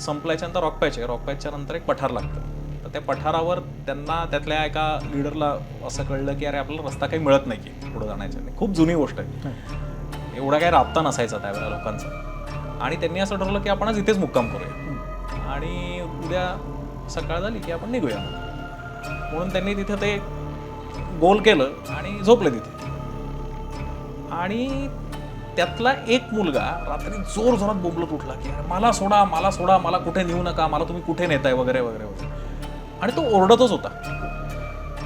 संपल्याच्या नंतर रॉकपॅचच्या नंतर एक पठार लागतं. तर त्या पठारावर त्यांना त्यातल्या एका लिडरला असं कळलं की अरे आपल्याला रस्ता काही मिळत नाही की पुढे जाण्याच्या. खूप जुनी गोष्ट आहे, एवढा काही राबता नसायचा त्यावेळेला लोकांचा. आणि त्यांनी असं ठरवलं की आपण आज इथेच मुक्काम करूया आणि उद्या सकाळ झाली की आपण निघूया. म्हणून त्यांनी तिथे ते गोल केलं आणि झोपले तिथे. आणि त्यातला एक मुलगा रात्री जोर जोरात बोंबलत उठला की मला सोडा, मला सोडा, मला कुठे नेऊ नका, मला तुम्ही कुठे नेताय वगैरे वगैरे वगैरे. आणि तो ओरडतच होता.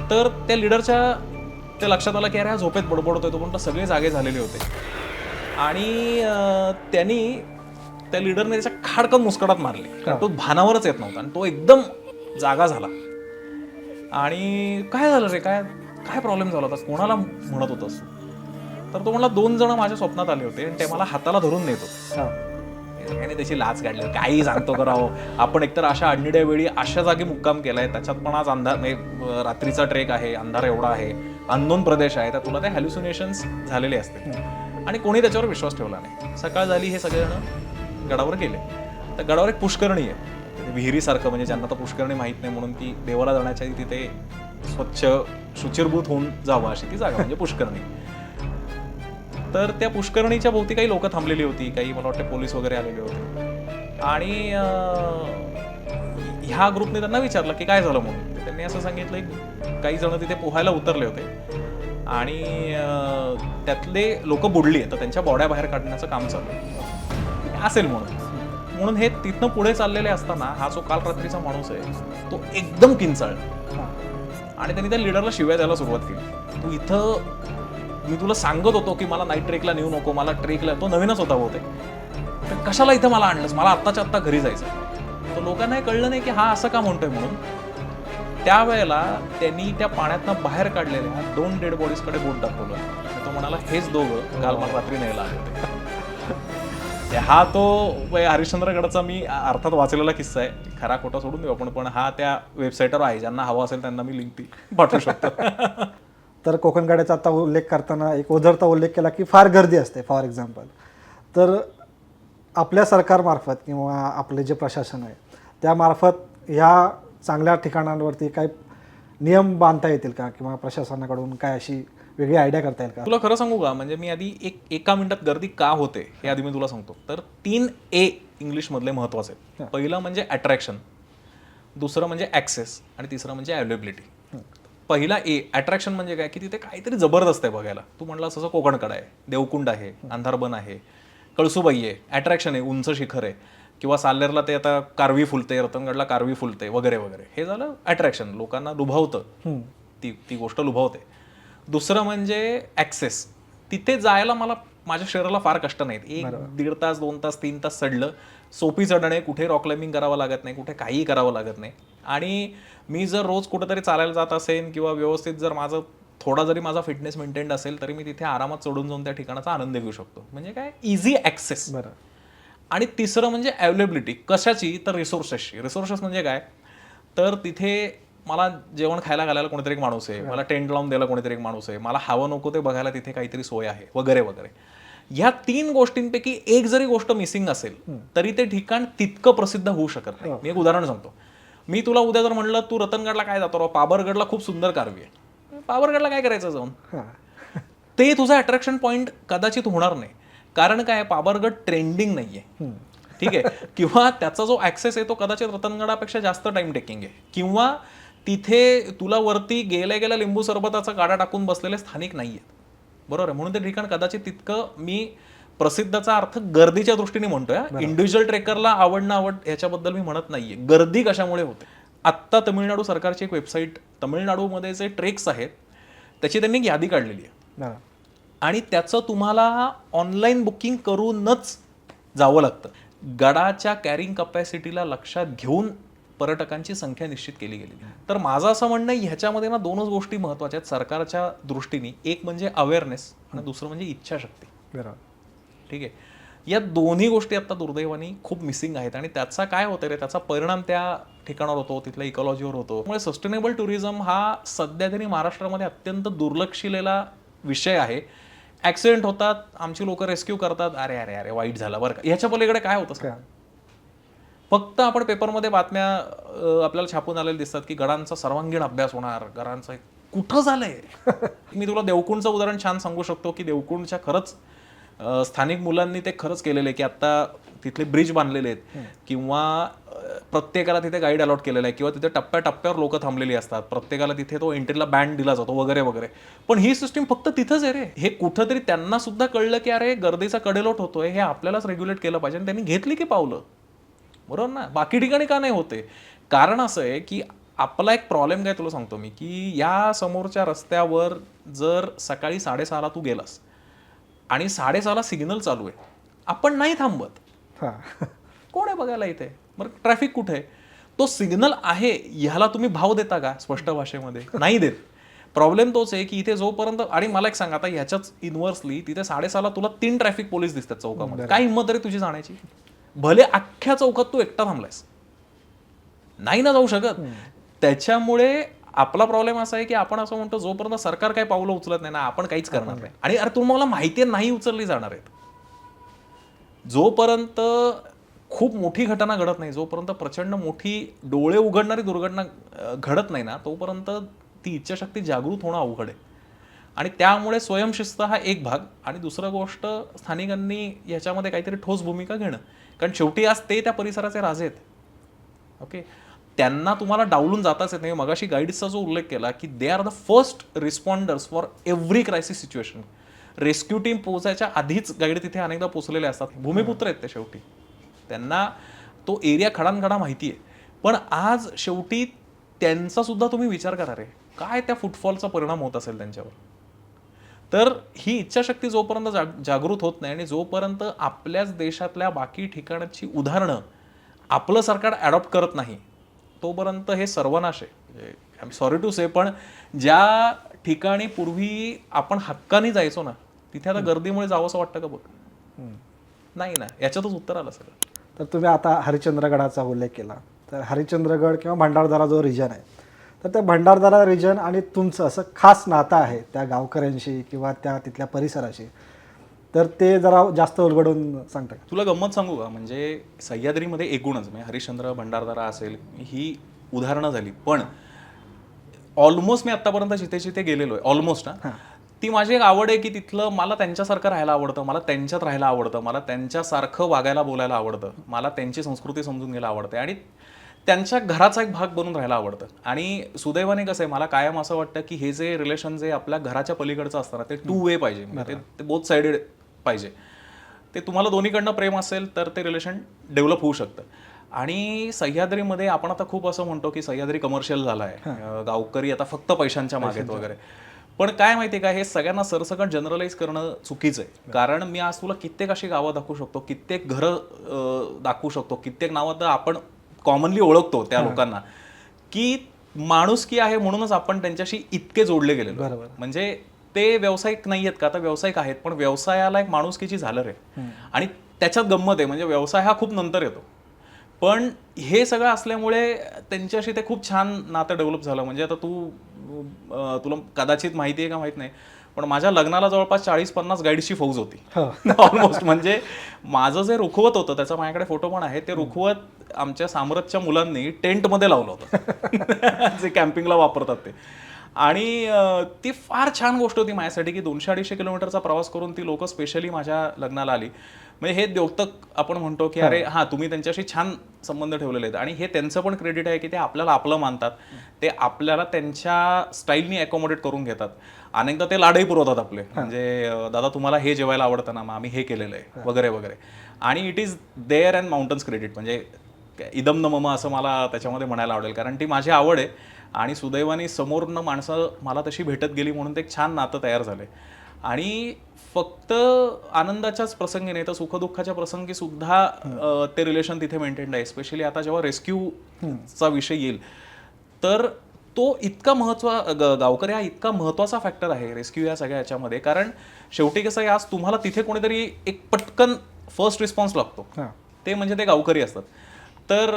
तर त्या लिडरच्या ते लक्षात आलं की अरे हा झोपेत बडबडतोय. तो पण सगळे जागे झालेले होते आणि त्यांनी त्या लिडरने त्याच्या खाडकन मुस्कडात मारली, कारण तो भानावरच येत नव्हता आणि तो एकदम जागा झाला. आणि काय झालं रे, काय काय प्रॉब्लेम झाला होता, कोणाला म्हणत होतास? तर तो म्हणला 2 जण माझ्या स्वप्नात आले होते आणि ते मला हाताला धरून नेत होते. त्याने त्याची लाच काढली, काही सांगतो करावं आपण, एकतर अशा अडनिड्या वेळी अशा जागी मुक्काम केलाय, त्याच्यात पण आज अंधार, रात्रीचा ट्रेक आहे, अंधार एवढा आहे, अननोन प्रदेश आहे, तर तुला ते हॅल्युसिनेशन्स झालेले असते. आणि कोणी त्याच्यावर विश्वास ठेवला नाही. सकाळ झाली, हे सगळेजण गडावर गेले. तर गडावर एक पुष्करणी आहे विहिरीसारखं, म्हणजे ज्यांना तर पुष्करणी माहीत नाही म्हणून की देवाला जाण्याच्या आधी तिथे स्वच्छ शुचिरभूत होऊन जावं अशी ती जागा म्हणजे पुष्करणी. तर त्या पुष्करणीच्या भोवती काही लोक थांबलेली होती, काही मला वाटतं पोलीस वगैरे आलेले होते. आणि ह्या ग्रुपने त्यांना विचारलं की काय झालं म्हणून. त्यांनी असं सांगितलं की काही जण तिथे पोहायला उतरले होते आणि त्यातले लोक बुडली आहेत, तर त्यांच्या बॉड्या बाहेर काढण्याचं काम चालू असेल म्हणून हे तिथनं पुढे चाललेले असताना हा जो काल रात्रीचा माणूस आहे तो एकदम किंचाळला आणि त्यांनी त्या लिडरला शिव्या द्यायला सुरुवात केली. तू इथं, मी तुला सांगत होतो की मला नाईट ट्रेकला नेऊ नको, मला ट्रेकला, तो नवीनच होता बहुतेक, तर कशाला इथं मला आणलंस, मला आत्ताच्या आत्ता घरी जायचं. तर लोकांना कळलं नाही की हा असं का म्हणतोय म्हणून. त्यावेळेला त्यांनी त्या पाण्यातनं बाहेर काढलेल्या 2 डेड बॉडीजकडे बोट दाखवलं. तो म्हणाला हेच दोघं काल मला रात्री न्यायला आले होते. हा तो हरिश्चंद्रगडाचा मी अर्थात वाचलेला किस्सा आहे, खरा खोटा सोडून देऊ आपण, पण हा त्या वेबसाईटवर आहे, ज्यांना हवा असेल त्यांना मी लिंक ती पाठवू शकतो. तर कोकणकड्याचा आता उल्लेख करताना एक ओझरता उल्लेख केला की फार गर्दी असते फॉर एक्झाम्पल. तर आपल्या सरकारमार्फत किंवा आपले जे प्रशासन आहे त्यामार्फत ह्या चांगल्या ठिकाणांवरती काही नियम बांधता येतील का, किंवा प्रशासनाकडून काय अशी वेगळी आयडिया करता येईल का? तुला खरं सांगू का, म्हणजे मी आधी एका मिनिटात गर्दी का होते हे आधी मी तुला सांगतो. तर 3 A इंग्लिशमधले महत्त्वाचे आहेत. पहिलं म्हणजे अट्रॅक्शन, दुसरं म्हणजे ॲक्सेस आणि तिसरं म्हणजे अवेलेबिलिटी. पहिला A अट्रॅक्शन म्हणजे काय की तिथे काहीतरी जबरदस्त आहे बघायला. तू म्हणलास असं कोकणकडा आहे, देवकुंड आहे, अंधारबन आहे, कळसुबाई आहे, अट्रॅक्शन आहे, उंच शिखर आहे. किंवा साल्हेरला ते आता कारवी फुलते, रतनगडला कारवी फुलते वगैरे वगैरे. हे झालं अट्रॅक्शन, लोकांना लुभावतं, ती गोष्ट लुभावते. दुसरं म्हणजे ॲक्सेस. तिथे जायला माझ्या शरीराला फार कष्ट नाहीत. 1-1.5 तास 2 तास 3 तास चढलं, सोपी चढणे, कुठे रॉक क्लाइम्बिंग करावं लागत नाही, कुठे काहीही करावं लागत नाही. आणि मी जर रोज कुठेतरी चालायला जात असेल किंवा व्यवस्थित जर थोडा जरी माझा फिटनेस मेंटेन्ड असेल तरी मी तिथे आरामात चढून जाऊन त्या ठिकाणाचा आनंद घेऊ शकतो. म्हणजे काय, इझी ॲक्सेस. आणि तिसरं म्हणजे अवेलेबिलिटी. कशाची? तर रिसोर्सेसची. रिसोर्सेस म्हणजे काय, तर तिथे मला जेवण खायला घालायला कोणीतरी एक माणूस आहे, मला टेंट लावून द्यायला कोणीतरी एक माणूस आहे, मला हवं नको ते बघायला तिथे काहीतरी सोय आहे वगैरे वगैरे. ह्या 3 गोष्टींपैकी एक जरी गोष्ट मिसिंग असेल तरी ते ठिकाण तितकं प्रसिद्ध होऊ शकत नाही. मी एक उदाहरण सांगतो. मी तुला उद्या जर म्हणलं तू रतनगडला काय जातो राव, पाबरगडला खूप सुंदर कारवी आहे, पाबरगडला काय करायचं जाऊन? ते तुझा अट्रॅक्शन पॉईंट कदाचित होणार नाही. कारण काय, पाबरगड ट्रेंडिंग नाहीये, ठीक आहे, किंवा त्याचा जो ऍक्सेस आहे तो कदाचित रतनगडापेक्षा जास्त टाइम टेकिंग आहे, किंवा तिथे तुला वरती गेल्या गेल्या लिंबू सरबताचा गाडा टाकून बसलेले स्थानिक नाहीयेत, बरोबर आहे. म्हणून ते ठिकाण कदाचित तितकं, मी प्रसिद्धचा अर्थ गर्दीच्या दृष्टीने म्हणतोय, इंडिव्हिज्युअल ट्रेकरला आवड ह्याच्याबद्दल मी म्हणत नाहीये. गर्दी कशामुळे होते? आत्ता तमिळनाडू सरकारची एक वेबसाईट, तमिळनाडूमध्ये जे ट्रेक्स आहेत त्याची त्यांनी एक यादी काढलेली आहे, आणि त्याचं तुम्हाला ऑनलाईन बुकिंग करूनच जावं लागतं. गडाच्या कॅरिंग कपॅसिटीला लक्षात घेऊन पर्यटकांची संख्या निश्चित केली गेली. तर माझं असं म्हणणं आहे, ह्याच्यामध्ये ना 2च गोष्टी महत्त्वाच्या आहेत सरकारच्या दृष्टीने. एक म्हणजे अवेअरनेस आणि दुसरं म्हणजे इच्छाशक्ती. ठीक आहे, या दोन्ही गोष्टी आता दुर्दैवाने खूप मिसिंग आहेत, आणि त्याचा काय होतं रे, त्याचा परिणाम त्या ठिकाणावर होतो, तिथल्या इकॉलॉजीवर होतो. त्यामुळे सस्टेनेबल टुरिझम हा सध्या तरी महाराष्ट्रामध्ये अत्यंत दुर्लक्षिलेला विषय आहे. ऍक्सिडेंट होतात, आमची लोक रेस्क्यू करतात, अरे अरे अरे वाईट झाला बरं का. ह्याच्या पलीकडे काय होतं? फक्त आपण पेपरमध्ये बातम्या आपल्याला छापून आलेल्या दिसतात की गडांचा सर्वांगीण अभ्यास होणार, गडांचा कुठं झालंय. मी तुला देवकुंडचं उदाहरण छान सांगू शकतो की देवकुंडच्या खरंच स्थानिक मुलांनी ते खरंच केलेलं आहे की आता तिथले ब्रिज बांधलेले आहेत, किंवा प्रत्येकाला तिथे गाईड अलॉट केलेला आहे, किंवा तिथे टप्प्याटप्प्यावर लोक थांबलेली असतात, प्रत्येकाला तिथे तो एंट्रीला बँड दिला जातो वगैरे वगैरे. पण ही सिस्टीम फक्त तिथंच आहे रे. हे कुठंतरी त्यांना सुद्धा कळलं की अरे गर्दीचा कडेलोट होतोय, हे आपल्यालाच रेग्युलेट केलं पाहिजे, आणि त्यांनी घेतली की पावलं, बरोबर ना. बाकी ठिकाणी का नाही होते? कारण असं आहे की आपला एक प्रॉब्लेम काय तुला सांगतो मी, की या समोरच्या रस्त्यावर जर सकाळी 6:30ला तू गेलास आणि 6:30ला सिग्नल चालू आहे, आपण नाही थांबत, कोण आहे बघायला इथे, बरं ट्रॅफिक कुठे आहे, तो सिग्नल आहे ह्याला तुम्ही भाव देता का स्पष्ट भाषेमध्ये? नाही देत. प्रॉब्लेम तोच आहे की इथे जोपर्यंत, आणि मला एक सांग आता ह्याच्याच इन्व्हर्सली तिथे 6:30ला तुला 3 ट्रॅफिक पोलीस दिसतात चौकामध्ये, काय हिंमत रे तुझी जाण्याची? भले अख्ख्या चौकात तू एकटा थांबलायस, नाही ना जाऊ शकत. त्याच्यामुळे आपला प्रॉब्लेम असा आहे की आपण असं म्हणतो जोपर्यंत सरकार काही पावलं उचलत नाही ना, आपण काहीच करणार नाही. आणि अरे तुम्हाला माहिती आहे नाही उचलली जाणार आहेत, जोपर्यंत खूप मोठी घटना घडत नाही, जोपर्यंत प्रचंड मोठी डोळे उघडणारी दुर्घटना घडत नाही ना, तोपर्यंत ती इच्छाशक्ती जागृत होणं अवघड आहे. आणि त्यामुळे स्वयंशिस्त हा एक भाग, आणि दुसरं गोष्ट स्थानिकांनी याच्यामध्ये काहीतरी ठोस भूमिका घेणं, कारण शेवटी आज ते त्या परिसराचे राजे आहेत. ओके, त्यांना तुम्हाला डावलून जाताच येत नाही. मगाशी गाईड्सचा जो उल्लेख केला की they are the first responders for every crisis situation. Rescue team पोहोचायच्या आधीच गाईड तिथे अनेकदा पोहोचलेले असतात. भूमिपुत्र आहेत ते शेवटी, त्यांना तो एरिया खडानखडा माहिती आहे. पण आज शेवटी त्यांचा सुद्धा तुम्ही विचार करा रे, काय त्या फुटफॉलचा परिणाम होत असेल त्यांच्यावर. तर ही इच्छाशक्ती जोपर्यंत जागृत होत नाही, आणि जोपर्यंत आपल्याच देशातल्या बाकी ठिकाणाची उदाहरणं आपलं सरकार अडॉप्ट करत नाही, तोपर्यंत हे सर्वनाश आहे. आय एम सॉरी टू से, पण ज्या ठिकाणी पूर्वी आपण हक्काने जायचो ना, तिथे आता गर्दीमुळे जावं असं वाटतं का बघ? नाही ना. याच्यातच उत्तर आलं सगळं. तर तुम्ही आता हरिश्चंद्रगडाचा उल्लेख केला, तर हरिश्चंद्रगड किंवा भंडारदरा जो रिजन आहे, तर त्या भंडारदरा रिजन आणि तुमचं असं खास नातं आहे त्या गावकऱ्यांशी किंवा त्या तिथल्या परिसराशी, तर ते जरा जास्त उलगडून सांगता का? तुला गंमत सांगू का? म्हणजे सह्याद्रीमध्ये एकूणच म्हणजे हरिश्चंद्र, भंडारदरा असेल, ही उदाहरणं झाली, पण ऑलमोस्ट मी आतापर्यंत जिथे जिथे गेलेलो आहे, ऑलमोस्ट ती माझी एक आवड आहे की तिथलं मला त्यांच्यासारखं राहायला आवडतं, मला त्यांच्यात राहायला आवडतं, मला त्यांच्यासारखं वागायला बोलायला आवडतं, मला त्यांची संस्कृती समजून घ्यायला आवडते, आणि त्यांच्या घराचा एक भाग बनून राहायला आवडतं. आणि सुदैवाने कसं आहे, मला कायम असं वाटतं की हे जे रिलेशन जे आपल्या घराच्या पलीकडचं असतं ना, ते 2 वे पाहिजे, म्हणजे ते बोथ साइडेड पाहिजे. ते तुम्हाला दोन्हीकडनं प्रेम असेल तर ते रिलेशन डेव्हलप होऊ शकतं. आणि सह्याद्रीमध्ये आपण आता खूप असं म्हणतो की सह्याद्री कमर्शियल झाला आहे, गावकरी आता फक्त पैशांच्या मागेत वगैरे. पण काय माहिती का, हे सगळ्यांना सरसकट जनरलाइज करणं चुकीचं आहे. कारण मी आज तुला कित्येक अशी गावं दाखवू शकतो, कित्येक घरं दाखवू शकतो, कित्येक नावं तर आपण कॉमनली ओळखतो त्या लोकांना, की माणुसकी आहे म्हणूनच आपण त्यांच्याशी इतके जोडले गेलेलो. म्हणजे ते व्यावसायिक नाही आहेत का, तर व्यावसायिक आहेत, पण व्यवसायाला एक माणुसकीची झालर आहे. आणि त्याच्यात गंमत आहे, म्हणजे व्यवसाय हा खूप नंतर येतो, पण हे सगळं असल्यामुळे त्यांच्याशी ते खूप छान नातं डेव्हलप झालं. म्हणजे आता तुला कदाचित माहिती आहे का माहित नाही, पण माझ्या लग्नाला जवळपास 40-50 गाईड्सची फौज होती ऑलमोस्ट. म्हणजे माझं जे रुखवत होतं, त्याचा माझ्याकडे फोटो पण आहे, ते रुखवत आमच्या सामरथच्या मुलांनी टेंटमध्ये लावलं होतं जे कॅम्पिंगला वापरतात ते. आणि ती फार छान गोष्ट होती माझ्यासाठी की 200-250 किलोमीटरचा प्रवास करून ती लोक स्पेशली माझ्या लग्नाला आली. म्हणजे हे द्योतक आपण म्हणतो की अरे हां, तुम्ही त्यांच्याशी छान संबंध ठेवलेले आहेत. आणि हे त्यांचं पण क्रेडिट आहे की ते आपल्याला आपलं मानतात, ते आपल्याला त्यांच्या स्टाईलनी अकोमोडेट करून घेतात. अनेकदा ते लाडही पुरवतात आपले, म्हणजे दादा तुम्हाला हे जेवायला आवडतं ना, मग आम्ही हे केलेलं आहे वगैरे वगैरे. आणि it is there and mountains credit. म्हणजे इदम न मम असं मला त्याच्यामध्ये म्हणायला आवडेल, कारण ती माझी आवड आहे. आणि सुदैवाने समोरनं माणसं मला तशी भेटत गेली म्हणून ते एक छान नातं तयार झाले. आणि फक्त आनंदाच्याच प्रसंगी नाही तर सुखदुःखाच्या प्रसंगी सुद्धा ते रिलेशन तिथे मेंटेन्ड आहे. स्पेशली आता जेव्हा रेस्क्यूचा विषय येईल तर तो इतका गावकरी हा इतका महत्त्वाचा फॅक्टर आहे रेस्क्यू या सगळ्या याच्यामध्ये. कारण शेवटी कसं आहे, आज तुम्हाला तिथे कोणीतरी एक पटकन फर्स्ट रिस्पॉन्स लागतो, ते म्हणजे ते गावकरी असतात. तर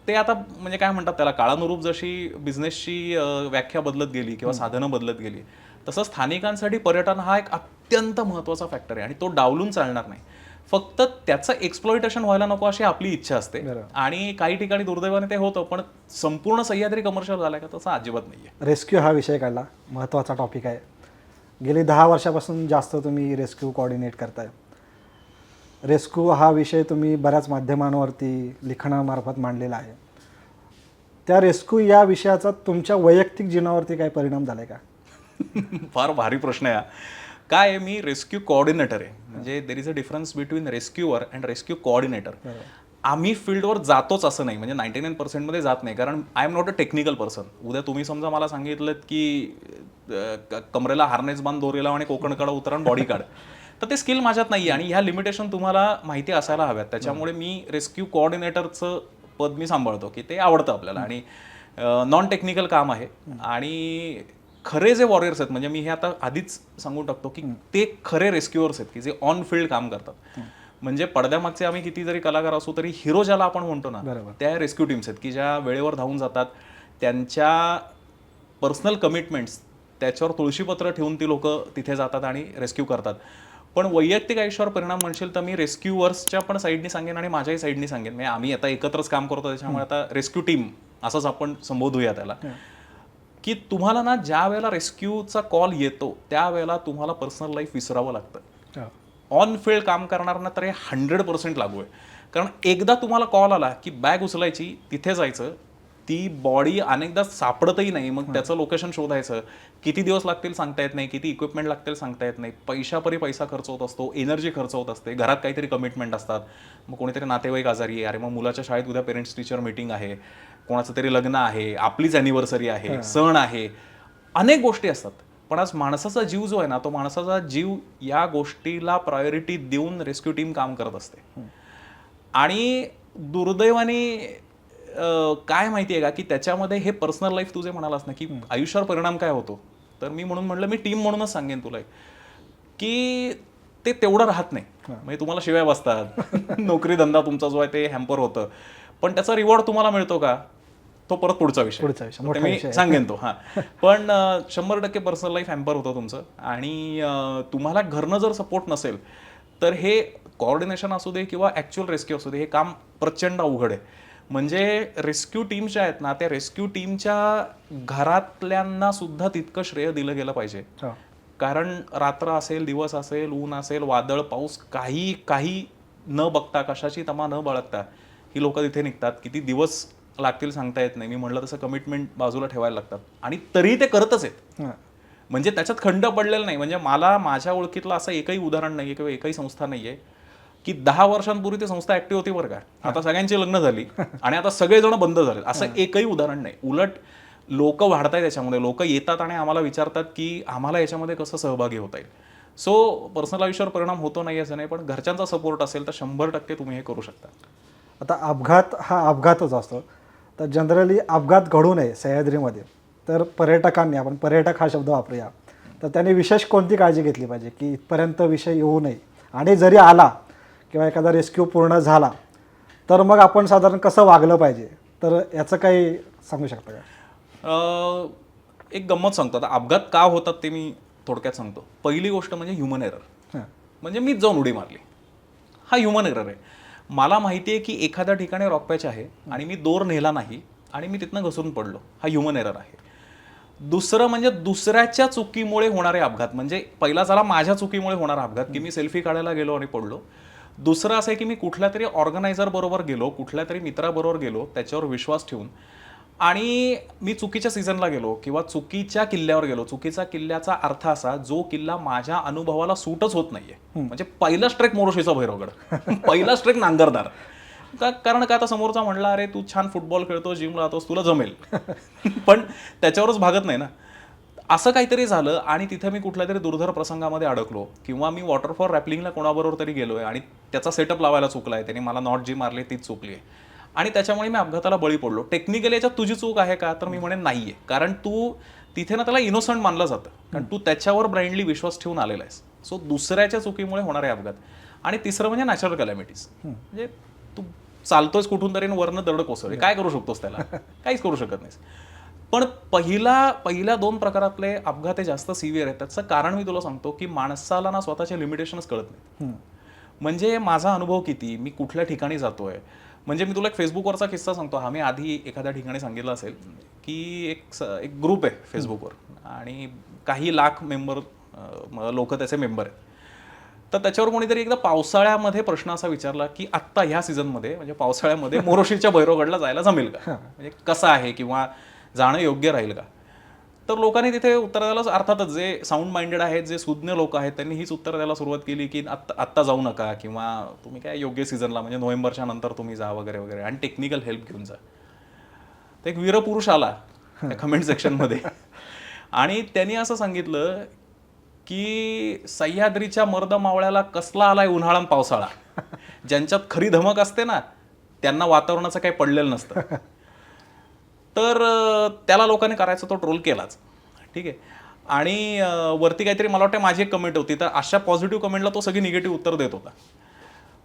ते आता म्हणजे काय म्हणतात त्याला, काळानुरूप जशी बिझनेसची व्याख्या बदलत गेली किंवा साधनं बदलत गेली, तसं स्थानिकांसाठी पर्यटन हा एक अत्यंत महत्त्वाचा फॅक्टर आहे. आणि तो डावलून चालणार नाही. फक्त त्याचं एक्सप्लॉइटेशन व्हायला नको अशी आपली इच्छा असते. आणि काही ठिकाणी दुर्दैवाने ते होतं, पण संपूर्ण सह्याद्री कमर्शियल झालाय का तसं अजिबात नाही आहे. रेस्क्यू हा विषय काढला, महत्त्वाचा टॉपिक आहे. गेली 10 वर्षापासून जास्त तुम्ही रेस्क्यू कोऑर्डिनेट करताय. रेस्क्यू हा विषय तुम्ही बऱ्याच माध्यमांवरती लिखाणामार्फत मांडलेला आहे. त्या रेस्क्यू या विषयाचा तुमच्या वैयक्तिक जीवनावरती काय परिणाम झाला आहे का? फार भारी प्रश्न आहे. काय आहे, मी रेस्क्यू कोऑर्डिनेटर आहे. म्हणजे there is a difference between rescuer and rescue coordinator. आम्ही फील्डवर जातोच असं नाही, म्हणजे 99% मध्ये जात नाही, कारण I am not a technical person. उद्या तुम्ही समजा मला सांगितलं की कमरेला हार्नेस बांध, दोरीला आणि कोकणकडा उतरण बॉडी काढ, तर ते स्किल माझ्यात नाही आहे. आणि ह्या लिमिटेशन तुम्हाला माहिती असायला हव्यात. त्याच्यामुळे मी रेस्क्यू कोऑर्डिनेटरचं पद मी सांभाळतो, की ते आवडतं आपल्याला. आणि नॉन टेक्निकल काम आहे. आणि खरे जे वॉरियर्स आहेत, म्हणजे मी हे आता आधीच सांगून टाकतो की ते खरे रेस्क्युअर्स आहेत की जे ऑन फील्ड काम करतात. म्हणजे पडद्यामागचे आम्ही किती जरी कलाकार असू तरी हिरो ज्याला आपण म्हणतो ना, त्या रेस्क्यू टीम्स आहेत की ज्या वेळेवर धावून जातात. त्यांच्या पर्सनल कमिटमेंट्स त्याच्यावर तुळशीपत्र ठेवून ती लोक तिथे जातात आणि रेस्क्यू करतात. पण वैयक्तिक आयुष्यावर परिणाम म्हणशील तर मी रेस्क्यूअर्सच्या पण साईडनी सांगेन आणि माझ्याही साईडनी सांगेन. म्हणजे आम्ही आता एकत्रच काम करतो, त्याच्यामुळे आता रेस्क्यू टीम असंच आपण संबोधूया त्याला. की तुम्हाला ना ज्या वेळेला रेस्क्यूचा कॉल येतो त्यावेळेला तुम्हाला पर्सनल लाईफ विसरावं लागतं. ऑन फील्ड काम करणाऱ्यांना तर हे 100% लागू आहे. कारण एकदा तुम्हाला कॉल आला की बॅग उचलायची, तिथे जायचं, ती बॉडी अनेकदा सापडतही नाही, मग त्याचं लोकेशन शोधायचं, किती दिवस लागतील सांगता येत नाही, किती इक्विपमेंट लागतील सांगता येत नाही, पैशापरी पैसा खर्च होत असतो, एनर्जी खर्च होत असते, घरात काहीतरी कमिटमेंट असतात, मग कोणीतरी नातेवाईक आजारी आहे, अरे मग मुलाच्या शाळेत उद्या पेरेंट्स टीचर मीटिंग आहे, कोणाचं तरी लग्न आहे, आपलीच ॲनिव्हर्सरी आहे, सण आहे, अनेक गोष्टी असतात. पण आज माणसाचा जीव जो आहे ना, तो माणसाचा जीव या गोष्टीला प्रायोरिटी देऊन रेस्क्यू टीम काम करत असते. आणि दुर्दैवाने काय माहिती आहे का की त्याच्यामध्ये हे पर्सनल लाईफ तुझे म्हणालास ना की आयुष्यावर परिणाम काय होतो, तर मी म्हणून म्हटलं मी टीम म्हणूनच सांगेन तुला की ते तेवढं राहत नाही. म्हणजे तुम्हाला शिवाय बसतात, नोकरी धंदा तुमचा जो आहे ते हॅम्पर होतं, पण त्याचा रिवॉर्ड तुम्हाला मिळतो का, तो परत पुढचा विषय मी सांगेन तो. हां, पण 100% पर्सनल लाईफ हॅम्पर होतं तुमचं. आणि तुम्हाला घरनं जर सपोर्ट नसेल तर हे कोऑर्डिनेशन असू दे किंवा ॲक्च्युअल रेस्क्यू असू दे, हे काम प्रचंड अवघड आहे. म्हणजे रेस्क्यू टीमच्या आहेत ना, त्या रेस्क्यू टीमच्या घरातल्यांना सुद्धा तितकं श्रेय दिलं गेलं पाहिजे. कारण रात्र असेल, दिवस असेल, ऊन असेल, वादळ, पाऊस, काही न बघता, कशाची तमा न बाळगता ही लोक तिथे निघतात. किती दिवस लागतील सांगता येत नाही. मी म्हटलं तसं कमिटमेंट बाजूला ठेवायला लागतात आणि तरी ते करतच आहेत. म्हणजे त्याच्यात खंड पडलेला नाही. म्हणजे मला माझ्या ओळखीतलं असं एकही उदाहरण नाही आहे किंवा एकही संस्था नाही आहे की 10 वर्षांपूर्वी ती संस्था ऍक्टिव्ह होती बरं का, आता सगळ्यांची लग्न झाली आणि आता सगळेजण बंद झाले, असं एकही उदाहरण नाही. उलट लोक वाढतायत याच्यामध्ये, लोक येतात आणि आम्हाला विचारतात की आम्हाला याच्यामध्ये कसं सहभागी होता येईल. सो पर्सनल आयुष्यावर परिणाम होतो नाही असं नाही, पण घरच्यांचा सपोर्ट असेल तर 100% तुम्ही हे करू शकता. आता अपघात हा अपघातच असतो, तर जनरली अपघात घडू नये सह्याद्रीमध्ये, तर पर्यटकांनी, आपण पर्यटक हा शब्द वापरूया, तर त्यांनी विशेष कोणती काळजी घेतली पाहिजे की इथपर्यंत विषय येऊ नये, आणि जरी आला किंवा एखादा रेस्क्यू पूर्ण झाला तर मग आपण साधारण कसं वागलं पाहिजे, तर याचं काही सांगू शकता का? एक गंमत सांगतो. आता अपघात का होतात ते मी थोडक्यात सांगतो. पहिली गोष्ट म्हणजे ह्युमन एरर. म्हणजे मीच जाऊन उडी मारली, हा ह्युमन एरर आहे. मला माहिती आहे की एखाद्या ठिकाणी रॉक पॅच आहे आणि मी दोर नेला नाही आणि मी तिथनं घसरून पडलो, हा ह्युमन एरर आहे. दुसरं म्हणजे दुसऱ्याच्या चुकीमुळे होणारे अपघात. म्हणजे पहिला झाला माझ्या चुकीमुळे होणारा अपघात की मी सेल्फी काढायला गेलो आणि पडलो. दुसरं असं आहे की मी कुठल्या तरी ऑर्गनायझर बरोबर गेलो, कुठल्या तरी मित्राबरोबर गेलो, त्याच्यावर विश्वास ठेवून, आणि मी चुकीच्या सीझनला गेलो किंवा चुकीच्या किल्ल्यावर गेलो. चुकीचा किल्ल्याचा अर्थ असा, जो किल्ला माझ्या अनुभवाला सूटच होत नाहीये. म्हणजे पहिला ट्रेक मोरोशीचा भैरवगड, पहिला ट्रेक नांगरदार. कारण का, आता समोरचा म्हणला अरे तू छान फुटबॉल खेळतो, जिमला जातोस, तुला जमेल, पण त्याच्यावरच भागत नाही ना. असं काहीतरी झालं आणि तिथे मी कुठल्या तरी दुर्धर प्रसंगामध्ये अडकलो, किंवा मी वॉटरफॉल रॅपलिंगला कोणाबरोबर तरी गेलोय आणि त्याचा सेटअप लावायला चुकलाय, त्याने मला नॉट जी मारली तीच चुकली आहे आणि त्याच्यामुळे मी अपघाताला बळी पडलो. टेक्निकली याच्यात तुझी चूक आहे का, तर मी म्हणेन नाहीये. कारण तू तिथे ना त्याला इनोसंट मानलं जातं, कारण तू त्याच्यावर ब्लाइंडली विश्वास ठेवून आलेला आहेस. सो दुसऱ्याच्या चुकीमुळे होणारे अपघात. आणि तिसरं म्हणजे नॅचरल कॅलॅमिटीज. म्हणजे तू चालतोयस कुठून तरी वरनं दरड कोसळली, काय करू शकतोस त्याला, काहीच करू शकत नाहीस. पण पहिल्या 2 प्रकारातले अपघात हे जास्त सिव्हिअर आहेत. त्याचं कारण मी तुला सांगतो की माणसाला ना स्वतःचे लिमिटेशनच कळत नाहीत. म्हणजे माझा अनुभव किती, मी कुठल्या ठिकाणी जातोय. म्हणजे मी तुला एक फेसबुकवरचा किस्सा सांगतो. हा मी आधी एखाद्या ठिकाणी सांगितलं असेल की एक ग्रुप आहे फेसबुकवर आणि काही लाख लोक त्याचे मेंबर आहेत. तर त्याच्यावर कोणीतरी एकदा पावसाळ्यामध्ये प्रश्न असा विचारला की आत्ता ह्या सीझनमध्ये, म्हणजे पावसाळ्यामध्ये मोरोशीच्या भैरवगडला जायला जमेल का, म्हणजे कसं आहे किंवा जाणं योग्य राहील का. तर लोकांनी तिथे उत्तर द्यायला, अर्थातच जे साऊंड माइंडेड आहेत, जे सुज्ञ लोक आहेत, त्यांनी हीच उत्तर द्यायला सुरुवात केली की आत्ता जाऊ नका, किंवा तुम्ही काय योग्य सीझनला, म्हणजे नोव्हेंबरच्या नंतर तुम्ही जा वगैरे वगैरे, आणि टेक्निकल हेल्प घेऊन जा. तर एक वीरपुरुष आला त्या कमेंट सेक्शनमध्ये आणि त्यांनी असं सांगितलं की सह्याद्रीच्या मर्द मावळ्याला कसला आलाय उन्हाळा आणि पावसाळा, ज्यांच्यात खरी धमक असते ना त्यांना वातावरणाचं काही पडलेलं नसतं. तर त्याला लोकांनी करायचा तो ट्रोल केलाच, ठीक आहे. आणि वरती काहीतरी मला वाटतं माझी एक कमेंट होती, तर अशा पॉझिटिव्ह कमेंटला तो सगळी निगेटिव्ह उत्तर देत होता.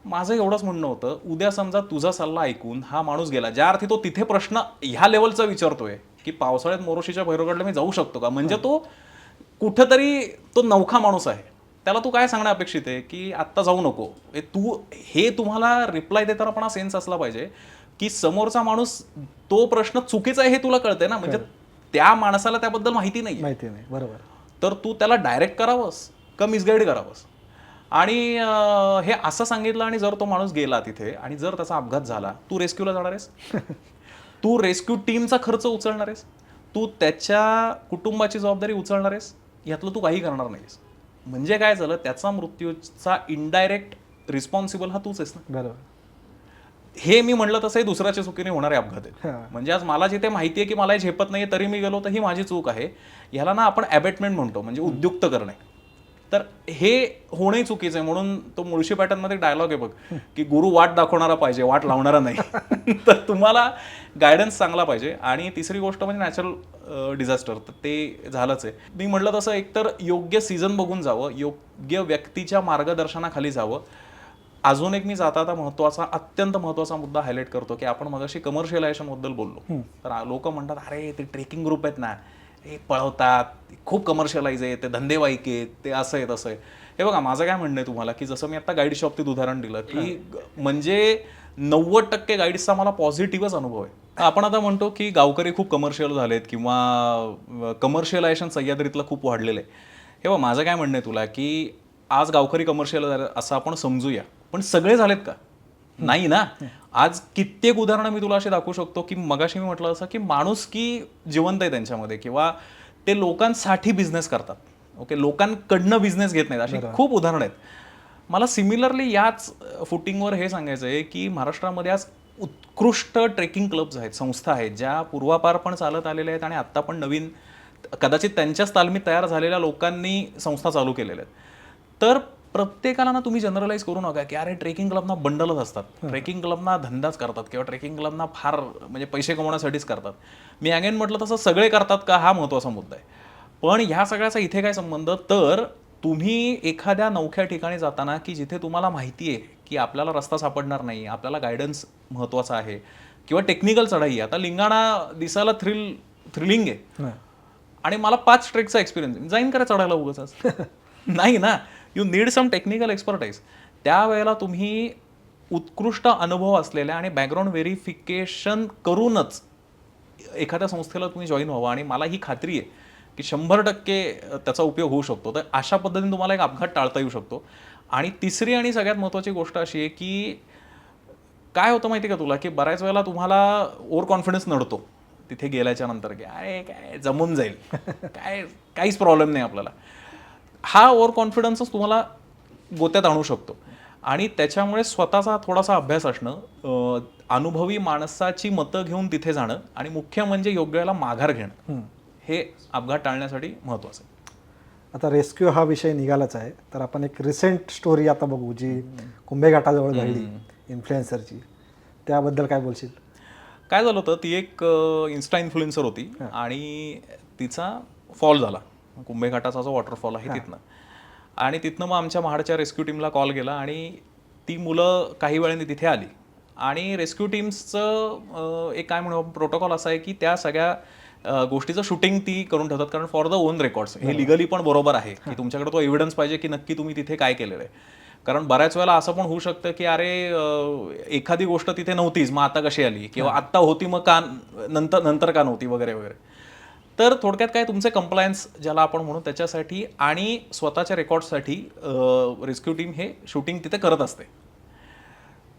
माझं एवढंच म्हणणं होतं, उद्या समजा तुझा सल्ला ऐकून हा माणूस गेला, ज्या अर्थी तो तिथे प्रश्न ह्या लेवलचा विचारतोय की पावसाळ्यात मोरोशीच्या भैरवगडला मी जाऊ शकतो का, म्हणजे तो कुठंतरी तो नवखा माणूस आहे. त्याला तू काय सांगणं अपेक्षित आहे की आत्ता जाऊ नको. हे तुम्हाला रिप्लाय देताना पण हा सेन्स असला पाहिजे की समोरचा माणूस तो प्रश्न चुकीचा आहे हे तुला कळतंय ना, म्हणजे त्या माणसाला त्याबद्दल माहिती नाही. बरोबर. तर तू त्याला डायरेक्ट करावंस का मिसगाईड करावंस. आणि हे असं सांगितलं, आणि जर तो माणूस गेला तिथे आणि जर त्याचा अपघात झाला, तू रेस्क्यूला जाणार आहेस, तू रेस्क्यू टीमचा खर्च उचलणार आहेस, तू त्याच्या कुटुंबाची जबाबदारी उचलणार आहेस, यातलं तू काही करणार नाहीस. म्हणजे काय झालं, त्याचा मृत्यूचा इनडायरेक्ट रिस्पॉन्सिबल हा तूच आहेस ना. बरोबर. हे मी म्हणलं तसंही दुसऱ्याच्या चुकीने होणारे अपघात आहेत. म्हणजे आज मला जिथे माहिती आहे की मला हे झेपत नाहीये तरी मी गेलो, तर ही माझी चूक आहे. ह्याला ना आपण ॲबेटमेंट म्हणतो, म्हणजे उद्युक्त करणे. तर हे होणंही चुकीचं आहे. म्हणून तो मुळशी पॅटर्नमध्ये डायलॉग आहे बघ की गुरु वाट दाखवणारा पाहिजे, वाट लावणारा नाही. तर तुम्हाला गायडन्स चांगला पाहिजे. आणि तिसरी गोष्ट म्हणजे नॅचरल डिझास्टर, तर ते झालंच आहे. मी म्हटलं तसं एकतर योग्य सीझन बघून जावं, योग्य व्यक्तीच्या मार्गदर्शनाखाली जावं. अजून एक मी जाता अत्यंत महत्त्वाचा मुद्दा हायलाईट करतो की आपण मगाशी कमर्शियलायझेशनबद्दल बोललो. तर लोक म्हणतात अरे ते ट्रेकिंग ग्रुप आहेत ना, हे पळवतात, खूप कमर्शियलाइज आहे, ते धंदेवाईक आहेत, ते असं आहे तसं आहे. हे बघा, माझं काय म्हणणं आहे तुम्हाला की जसं मी आता गाईडच्या बाबतीत उदाहरण दिलं की म्हणजे 90% गाईड्सचा मला पॉझिटिव्हच अनुभव आहे. आपण आता म्हणतो की गावकरी खूप कमर्शियल झालेत किंवा कमर्शियलायझेशन सह्याद्रीतलं खूप वाढलेलं आहे. हे बघा, माझं काय म्हणणं आहे तुला की आज गावकरी कमर्शियल झाले असं आपण समजूया, पण सगळे झालेत का? नाही ना. आज कित्येक उदाहरणं मी तुला अशी दाखवू शकतो की मगाशी मी म्हटलं असं की माणूस की जिवंत आहे त्यांच्यामध्ये, किंवा ते लोकांसाठी बिझनेस करतात. ओके, लोकांकडनं बिझनेस घेत नाहीत. अशी खूप उदाहरणं आहेत. मला सिमिलरली याच फुटिंगवर हे सांगायचं आहे की महाराष्ट्रामध्ये आज उत्कृष्ट ट्रेकिंग क्लब्स आहेत, संस्था आहेत, ज्या पूर्वापार पण चालत आलेल्या आहेत आणि आत्ता पण नवीन कदाचित त्यांच्याच तालमीत तयार झालेल्या लोकांनी संस्था चालू केलेल्या आहेत. तर प्रत्येकाला ना तुम्ही जनरलाइज करू नका की अरे ट्रेकिंग क्लबना बंडलच असतात, ट्रेकिंग क्लबना धंदाच करतात किंवा ट्रेकिंग क्लबना फार म्हणजे पैसे कमवण्यासाठीच करतात. मी अगेन म्हटलं तसं सगळे करतात का, हा महत्त्वाचा मुद्दा आहे. पण ह्या सगळ्याचा इथे काय संबंध, तर तुम्ही एखाद्या नवख्या ठिकाणी जाताना की जिथे तुम्हाला माहिती आहे की आपल्याला रस्ता सापडणार नाही, आपल्याला गायडन्स महत्त्वाचा आहे किंवा टेक्निकल चढाई आहे. आता लिंगाणा दिसायला थ्रिलिंग आहे आणि मला 5 ट्रेकचा एक्सपिरियन्स, जाईन करा चढायला उगाच नाही ना. You need some technical expertise. त्यावेळेला तुम्ही उत्कृष्ट अनुभव असलेल्या आणि बॅकग्राऊंड व्हेरिफिकेशन करूनच एखाद्या संस्थेला तुम्ही जॉईन व्हावं. आणि मला ही खात्री आहे की 100% त्याचा उपयोग होऊ शकतो. तर अशा पद्धतीने तुम्हाला एक अपघात टाळता येऊ शकतो. आणि तिसरी आणि सगळ्यात महत्त्वाची गोष्ट अशी आहे की काय होतं माहिती आहे का तुला, की बऱ्याच वेळेला तुम्हाला ओव्हर कॉन्फिडन्स नडतो तिथे गेल्याच्या नंतर की अरे काय जमून जाईल, काहीच प्रॉब्लेम नाही आपल्याला. हा ओव्हर कॉन्फिडन्सच तुम्हाला गोत्यात आणू शकतो. आणि त्याच्यामुळे स्वतःचा थोडासा अभ्यास असणं, अनुभवी माणसाची मतं घेऊन तिथे जाणं आणि मुख्य म्हणजे योग्य वेळेला माघार घेणं, हे अपघात टाळण्यासाठी महत्त्वाचं आहे. आता रेस्क्यू हा विषय निघालाच आहे, तर आपण एक रिसेंट स्टोरी आता बघू जी कुंभे घाटाजवळ घडली इन्फ्लुएन्सरची. त्याबद्दल काय बोलशील? काय झालं होतं, ती एक इन्स्टा इन्फ्लुएन्सर होती आणि तिचा फॉल झाला कुंभेघाटाचा जो वॉटरफॉल आहे तिथनं. आणि तिथनं मग आमच्या महाडच्या रेस्क्यू टीमला कॉल गेला आणि ती मुलं काही वेळाने तिथे आली. आणि रेस्क्यू टीम्सचं एक काय म्हणू प्रोटोकॉल असा आहे की त्या सगळ्या गोष्टीचं शूटिंग ती करून ठेवतात, कारण फॉर द ओन रेकॉर्ड्स. हे लिगली पण बरोबर आहे की तुमच्याकडे तो एव्हिडन्स पाहिजे की नक्की तुम्ही तिथे काय केलेलं आहे. कारण बऱ्याच वेळेला असं पण होऊ शकतं की अरे एखादी गोष्ट तिथे नव्हतीच, मग आता कशी आली, किंवा आत्ता होती मग का नंतर का नव्हती वगैरे वगैरे. तर थोडक्यात काय, तुमचे कंप्लायन्स ज्याला आपण म्हणू त्याच्यासाठी आणि स्वतःच्या रेकॉर्डसाठी रेस्क्यू टीम हे शूटिंग तिथे करत असते.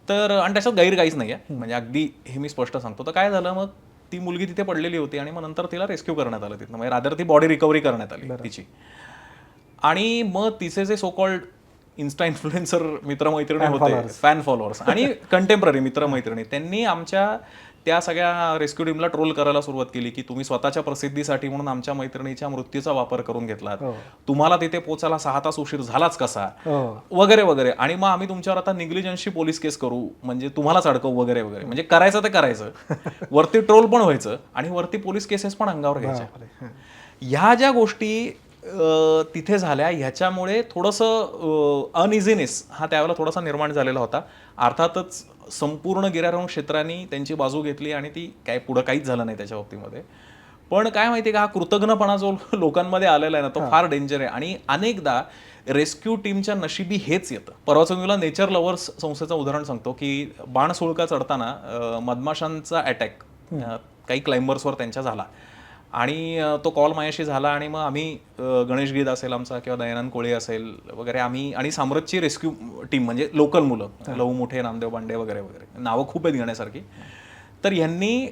तर आणि त्याच्यात गैर काहीच नाही आहे, म्हणजे अगदी हे मी स्पष्ट सांगतो. तर काय झालं, मग ती मुलगी तिथे पडलेली होती आणि मग नंतर तिला रेस्क्यू करण्यात आलं तिथनं, म्हणजे रादर ती बॉडी रिकव्हरी करण्यात आली तिची. आणि मग तिचे जे सो कॉल्ड इन्स्टा इन्फ्लुएन्सर मित्रमैत्रिणी होते, फॅन फॉलोअर्स आणि कंटेम्पररी मित्रमैत्रिणी, त्यांनी आमच्या त्या सगळ्या रेस्क्यू टीमला ट्रोल करायला सुरुवात केली की तुम्ही स्वतःच्या प्रसिद्धीसाठी म्हणून आमच्या मैत्रिणीच्या मृत्यूचा वापर करून घेतलात, तुम्हाला तिथे पोचायला 6 तास उशीर झालाच कसा, वगैरे वगैरे. आणि मग आम्ही तुमच्यावर आता निग्लिजन्सची पोलीस केस करू, म्हणजे तुम्हालाच अडकवू वगैरे वगैरे. म्हणजे करायचं ते करायचं, वरती ट्रोल पण व्हायचं आणि वरती पोलीस केसेस पण अंगावर घ्यायच्या. ह्या ज्या गोष्टी तिथे झाल्या, ह्याच्यामुळे थोडंसं अनइझीनेस हा त्यावेळेला थोडासा निर्माण झालेला होता. अर्थातच संपूर्ण गिर्यारोहण क्षेत्राने त्यांची बाजू घेतली आणि ती काय पुढं काहीच झालं नाही त्याच्या बाबतीमध्ये. पण काय माहिती का, हा कृतज्ञपणा जो लोकांमध्ये आलेला आहे ना, तो फार डेंजर आहे. आणि अनेकदा रेस्क्यू टीमच्या नशिबी हेच येतं. परवाचं मी तुला नेचर लव्हर्स संस्थेचं उदाहरण सांगतो की बाणसुळका चढताना मधमाशांचा अटॅक काही क्लाइंबर्सवर त्यांच्या झाला आणि तो कॉल माझ्याशी झाला. आणि मग आम्ही गणेश गीत असेल आमचा किंवा दयानंद कोळी असेल वगैरे, आम्ही आणि साम्राज्यची रेस्क्यू टीम म्हणजे लोकल मुलं, लहू मोठे, नामदेव बांडे वगैरे वगैरे, नावं खूप आहेत घेण्यासारखी. तर यांनी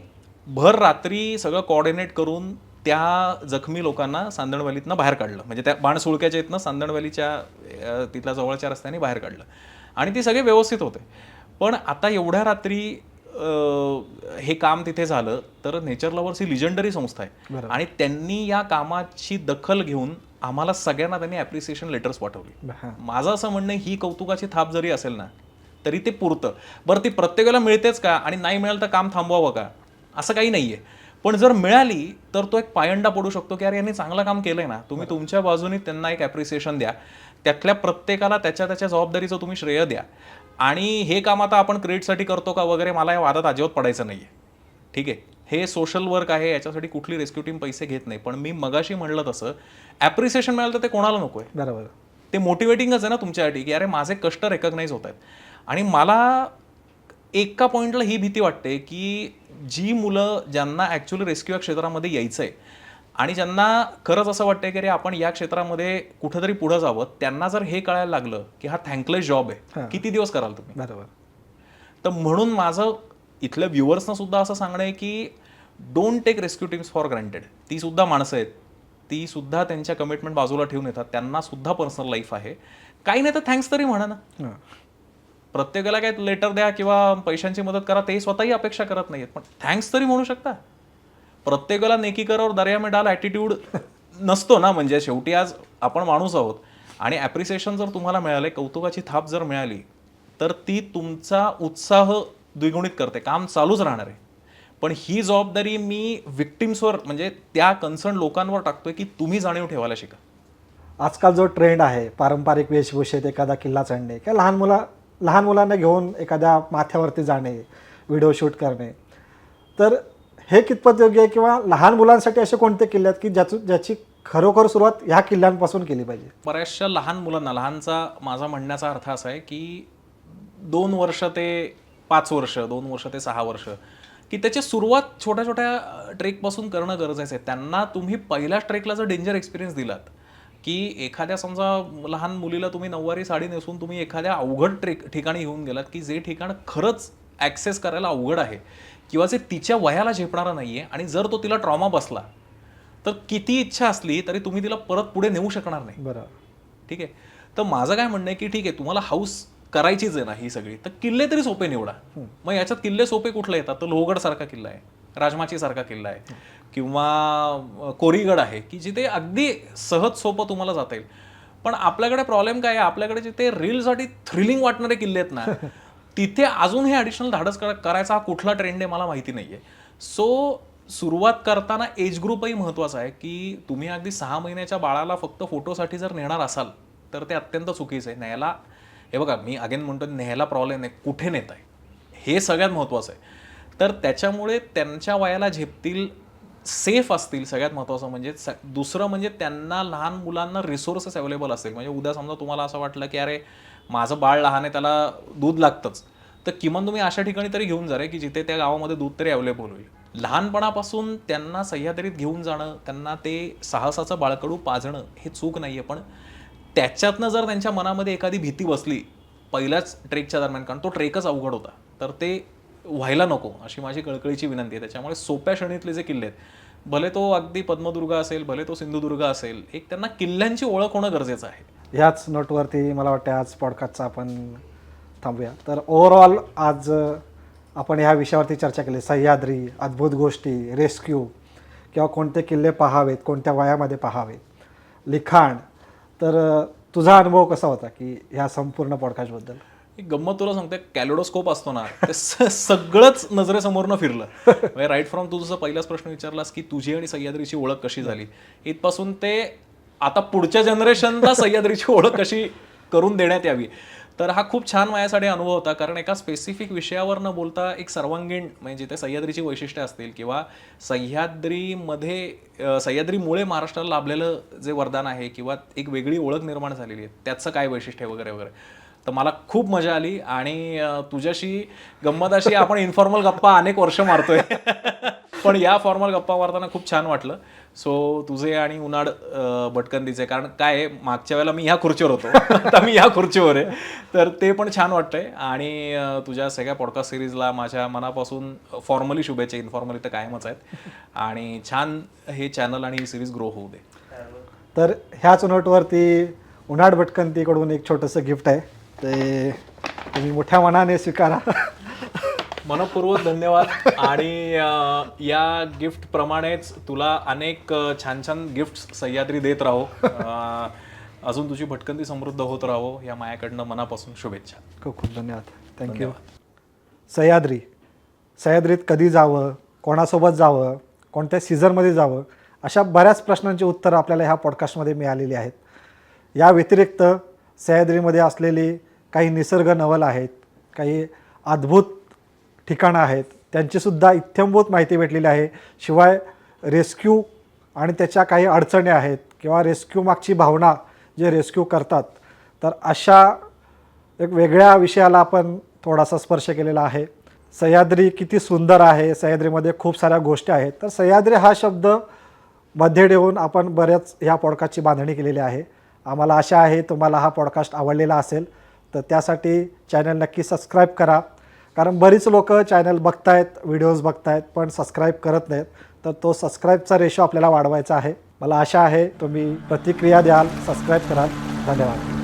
भर रात्री सगळं कोऑर्डिनेट करून त्या जखमी लोकांना सांदण व्हॅलीतनं बाहेर काढलं, म्हणजे त्या बाणसुळक्याच्या इथनं सांदण व्हॅलीच्या तिथल्या जवळच्या रस्त्याने बाहेर काढलं आणि ते सगळे व्यवस्थित होते. पण आता एवढ्या रात्री हे काम तिथे झालं, तर नेचर लव्हर्स ही लिजंडरी संस्था आहे आणि त्यांनी या कामाची दखल घेऊन आम्हाला सगळ्यांना त्यांनी ॲप्रिसिएशन लेटर्स पाठवली. माझं असं म्हणणं, ही कौतुकाची थाप जरी असेल ना तरी ते पुरतं. बरं, ती प्रत्येकाला मिळतेच का आणि नाही मिळालं तर काम थांबवावं का, असं काही नाही आहे. पण जर मिळाली तर तो एक पायंडा पडू शकतो की अरे यांनी चांगलं काम केलंय ना, तुम्ही तुमच्या बाजूने त्यांना एक ॲप्रिसिएशन द्या, त्यातल्या प्रत्येकाला त्याच्या त्याच्या जबाबदारीचं तुम्ही श्रेय द्या. आणि हे काम आता आपण क्रेडिटसाठी करतो का वगैरे, मला या वादात अजिबात पडायचं नाही आहे. ठीक आहे, हे सोशल वर्क आहे, याच्यासाठी कुठली रेस्क्यू टीम पैसे घेत नाही. पण मी मगाशी म्हणलं तसं ॲप्रिसिएशन मिळालं तर ते कोणाला नको आहे. बरोबर, ते मोटिवेटिंगच आहे ना तुमच्यासाठी की अरे माझे कष्ट रेकग्नाइज होत आहेत. आणि मला एका पॉईंटला ही भीती वाटते की जी मुलं ज्यांना ॲक्च्युली रेस्क्यू या क्षेत्रामध्ये यायचं आहे आणि ज्यांना खरंच असं वाटतंय की रे आपण या क्षेत्रामध्ये कुठेतरी पुढं जावं, त्यांना जर हे कळायला लागलं की हा थँकलेस जॉब आहे, किती दिवस कराल तुम्ही. बरोबर. तर म्हणून माझं इथल्या व्ह्युअर्सना सुद्धा असं सांगणं आहे की don't take rescue teams for granted. ती सुद्धा माणसं आहेत, ती सुद्धा त्यांच्या कमिटमेंट बाजूला ठेवून येतात. त्यांना सुद्धा पर्सनल लाईफ आहे. काही नाही तर थँक्स तरी म्हणा ना. प्रत्येकाला काय लेटर द्या किंवा पैशांची मदत करा ते स्वतःही अपेक्षा करत नाहीत, पण थँक्स तरी म्हणू शकता. प्रत्येकाला नेकी करावर दर्या में डाल ॲटिट्यूड नसतो ना. म्हणजे शेवटी आज आपण माणूस आहोत आणि ॲप्रिसिएशन जर तुम्हाला मिळाले, कौतुकाची थाप जर मिळाली, तर ती तुमचा उत्साह द्विगुणित करते. काम चालूच राहणार आहे. पण ही जबाबदारी मी विक्टिम्सवर म्हणजे त्या कन्सर्न लोकांवर टाकतोय की तुम्ही जाणीव ठेवायला शिका. आजकाल जो ट्रेंड आहे पारंपरिक वेशभूषेत एखादा किल्ला चढणे किंवा लहान मुलांना घेऊन एखाद्या माथ्यावरती जाणे, व्हिडिओ शूट करणे, तर हे कितपत योग्य आहे किंवा लहान मुलांसाठी असे कोणते किल्ले आहेत की ज्याची खरोखर सुरुवात ह्या किल्ल्यांपासून केली पाहिजे? बऱ्याचशा लहान मुलांना, लहानचा माझा म्हणण्याचा अर्थ असा आहे की 2 वर्ष ते 5 वर्ष, 2 वर्ष ते 6 वर्ष, की त्याची सुरुवात छोट्या छोट्या ट्रेकपासून करणं गरजेचं आहे. त्यांना तुम्ही पहिल्याच ट्रेकला जर डेंजर एक्सपिरियन्स दिलात की एखाद्या समजा लहान मुलीला तुम्ही नऊवारी साडी नेसून तुम्ही एखाद्या अवघड ठिकाणी घेऊन गेलात की जे ठिकाण खरंच ॲक्सेस करायला अवघड आहे किंवा जे तिच्या वयाला झेपणारं नाही आहे, आणि जर तो तिला ट्रॉमा बसला तर किती इच्छा असली तरी तुम्ही तिला परत पुढे नेऊ शकणार नाही. बरं, ठीक आहे. तर माझं काय म्हणणं आहे की ठीक आहे, तुम्हाला हाऊस करायचीच आहे ना ही सगळी, तर किल्ले तरी सोपे निवडा. मग याच्यात किल्ले सोपे कुठले येतात? तर लोहगड सारखा किल्ला आहे, राजमाची सारखा किल्ला आहे, किंवा कोरीगड आहे की जिथे अगदी सहज सोपं तुम्हाला जाता येईल. पण आपल्याकडे प्रॉब्लेम काय आहे, आपल्याकडे जिथे रीलसाठी थ्रिलिंग वाटणारे किल्ले आहेत ना, तिथे अजून हे ॲडिशनल धाडस करायचा हा कुठला ट्रेंड आहे मला माहिती नाही आहे. सो सुरुवात करताना एज ग्रुपही महत्त्वाचा आहे की तुम्ही अगदी 6 महिन्याच्या बाळाला फक्त फोटोसाठी जर नेणार असाल तर ते अत्यंत चुकीचं आहे. न्यायला, हे बघा मी अगेन म्हणतो, न्यायला प्रॉब्लेम नाही, कुठे नेत आहे हे सगळ्यात महत्त्वाचं आहे. तर त्याच्यामुळे त्यांच्या वयाला झेपतील, सेफ असतील, सगळ्यात महत्त्वाचं म्हणजे. दुसरं म्हणजे त्यांना, लहान मुलांना रिसोर्सेस अवेलेबल असतील. म्हणजे उद्या समजा तुम्हाला असं वाटलं की अरे माझं बाळ लहान आहे, त्याला दूध लागतंच, तर किमान तुम्ही अशा ठिकाणी तरी घेऊन जा रे की जिथे त्या गावामध्ये दूध तरी अवेलेबल होईल. लहानपणापासून त्यांना सह्याद्रीत घेऊन जाणं, त्यांना ते साहसाचं बाळकडू पाजणं हे चूक नाही आहे. पण त्याच्यातनं जर त्यांच्या मनामध्ये एखादी भीती बसली पहिल्याच ट्रेकच्या दरम्यान, कारण तो ट्रेकच अवघड होता, तर ते व्हायला नको अशी माझी कळकळीची विनंती आहे. त्याच्यामुळे सोप्या श्रेणीतले जे किल्ले आहेत, भले तो अगदी पद्मदुर्ग असेल, भले तो सिंधुदुर्ग असेल, एक त्यांना किल्ल्यांची ओळख होणं गरजेचं आहे. ह्याच नोटवरती मला वाटतं आज पॉडकास्टचा आपण थांबूया. तर ओव्हरऑल आज आपण ह्या विषयावरती चर्चा केली. सह्याद्री, अद्भुत गोष्टी, रेस्क्यू किंवा कोणते किल्ले पाहावेत, कोणत्या वयामध्ये पाहावेत, लिखाण. तर तुझा अनुभव कसा होता की ह्या संपूर्ण पॉडकास्टबद्दल? एक गंमत तुला सांगते, कॅलोडोस्कोप असतो ना, ते सगळंच नजरेसमोरनं फिरलं. म्हणजे राईट फ्रॉम तू जसं पहिलाच प्रश्न विचारलास की तुझी आणि सह्याद्रीची ओळख कशी झाली, इथपासून ते आता पुढच्या जनरेशनला सह्याद्रीची ओळख कशी करून देण्यात यावी. तर हा खूप छान माझ्यासाठी अनुभव होता, कारण एका स्पेसिफिक विषयावर न बोलता एक सर्वांगीण, म्हणजे जिथे सह्याद्रीची वैशिष्ट्ये असतील किंवा सह्याद्रीमुळे महाराष्ट्राला लाभलेलं जे वरदान आहे किंवा एक वेगळी ओळख निर्माण झालेली आहे त्याचं काय वैशिष्ट्य आहे वगैरे वगैरे, तर मला खूप मजा आली. आणि तुझ्याशी गंमत अशी, आपण इन्फॉर्मल गप्पा अनेक वर्ष मारतोय पण या फॉर्मल गप्पा मारताना खूप छान वाटलं. सो तुझे आणि उनाड भटकंतीचे, कारण काय आहे, मागच्या वेळेला मी ह्या खुर्चीवर होतो, आता मी ह्या खुर्चीवर आहे, तर ते पण छान वाटतंय. आणि तुझ्या सगळ्या पॉडकास्ट सिरीजला माझ्या मनापासून फॉर्मली शुभेच्छा. इन्फॉर्मली तर कायमच आहेत. आणि छान हे चॅनल आणि ही सिरीज ग्रो होऊ दे. तर ह्याच नोटवरती उनाड भटकंतीकडून एक छोटंसं गिफ्ट आहे, ते तुम्ही मोठ्या मनाने स्वीकारा. मनपूर्वक धन्यवाद. आणि या गिफ्ट प्रमाणेच तुला अनेक छान छान गिफ्ट सह्याद्री देत राहो. अजून तुझी भटकंती समृद्ध होत राहो, या माझ्याकडनं मनापासून शुभेच्छा. खूप खूप धन्यवाद. थँक्यू. सह्याद्रीत कधी जावं, कोणासोबत जावं, कोणत्या सीझनमध्ये जावं, अशा बऱ्याच प्रश्नांची उत्तरं आपल्याला ह्या पॉडकास्टमध्ये मिळालेली आहेत. या व्यतिरिक्त सह्याद्रीमध्ये असलेली काही निसर्ग नवल आहेत, काही अद्भुत ठिकाणं आहेत, त्यांचीसुद्धा इत्थंभूत माहिती भेटलेली आहे. शिवाय रेस्क्यू आणि त्याच्या काही अडचणी आहेत किंवा रेस्क्यू मागची भावना जे रेस्क्यू करतात, तर अशा एक वेगळ्या विषयाला आपण थोडासा स्पर्श केलेला आहे. सह्याद्री किती सुंदर आहे, सह्याद्रीमध्ये खूप साऱ्या गोष्टी आहेत. तर सह्याद्री हा शब्द मध्ये ठेवून आपण बऱ्याच ह्या पॉडकास्टची बांधणी केलेली आहे. आम्हाला आशा आहे तुम्हाला हा पॉडकास्ट आवडलेला असेल, तर त्यासाठी चॅनल नक्की सबस्क्राईब करा. कारण बरीच लोक चॅनल बघतायत, व्हिडिओज बघतायत, पण सबस्क्राईब करत नाहीत. तर तो सबस्क्राईबचा रेशो आपल्याला वाढवायचा आहे. मला आशा आहे तुम्ही प्रतिक्रिया द्याल, सबस्क्राईब कराल. धन्यवाद.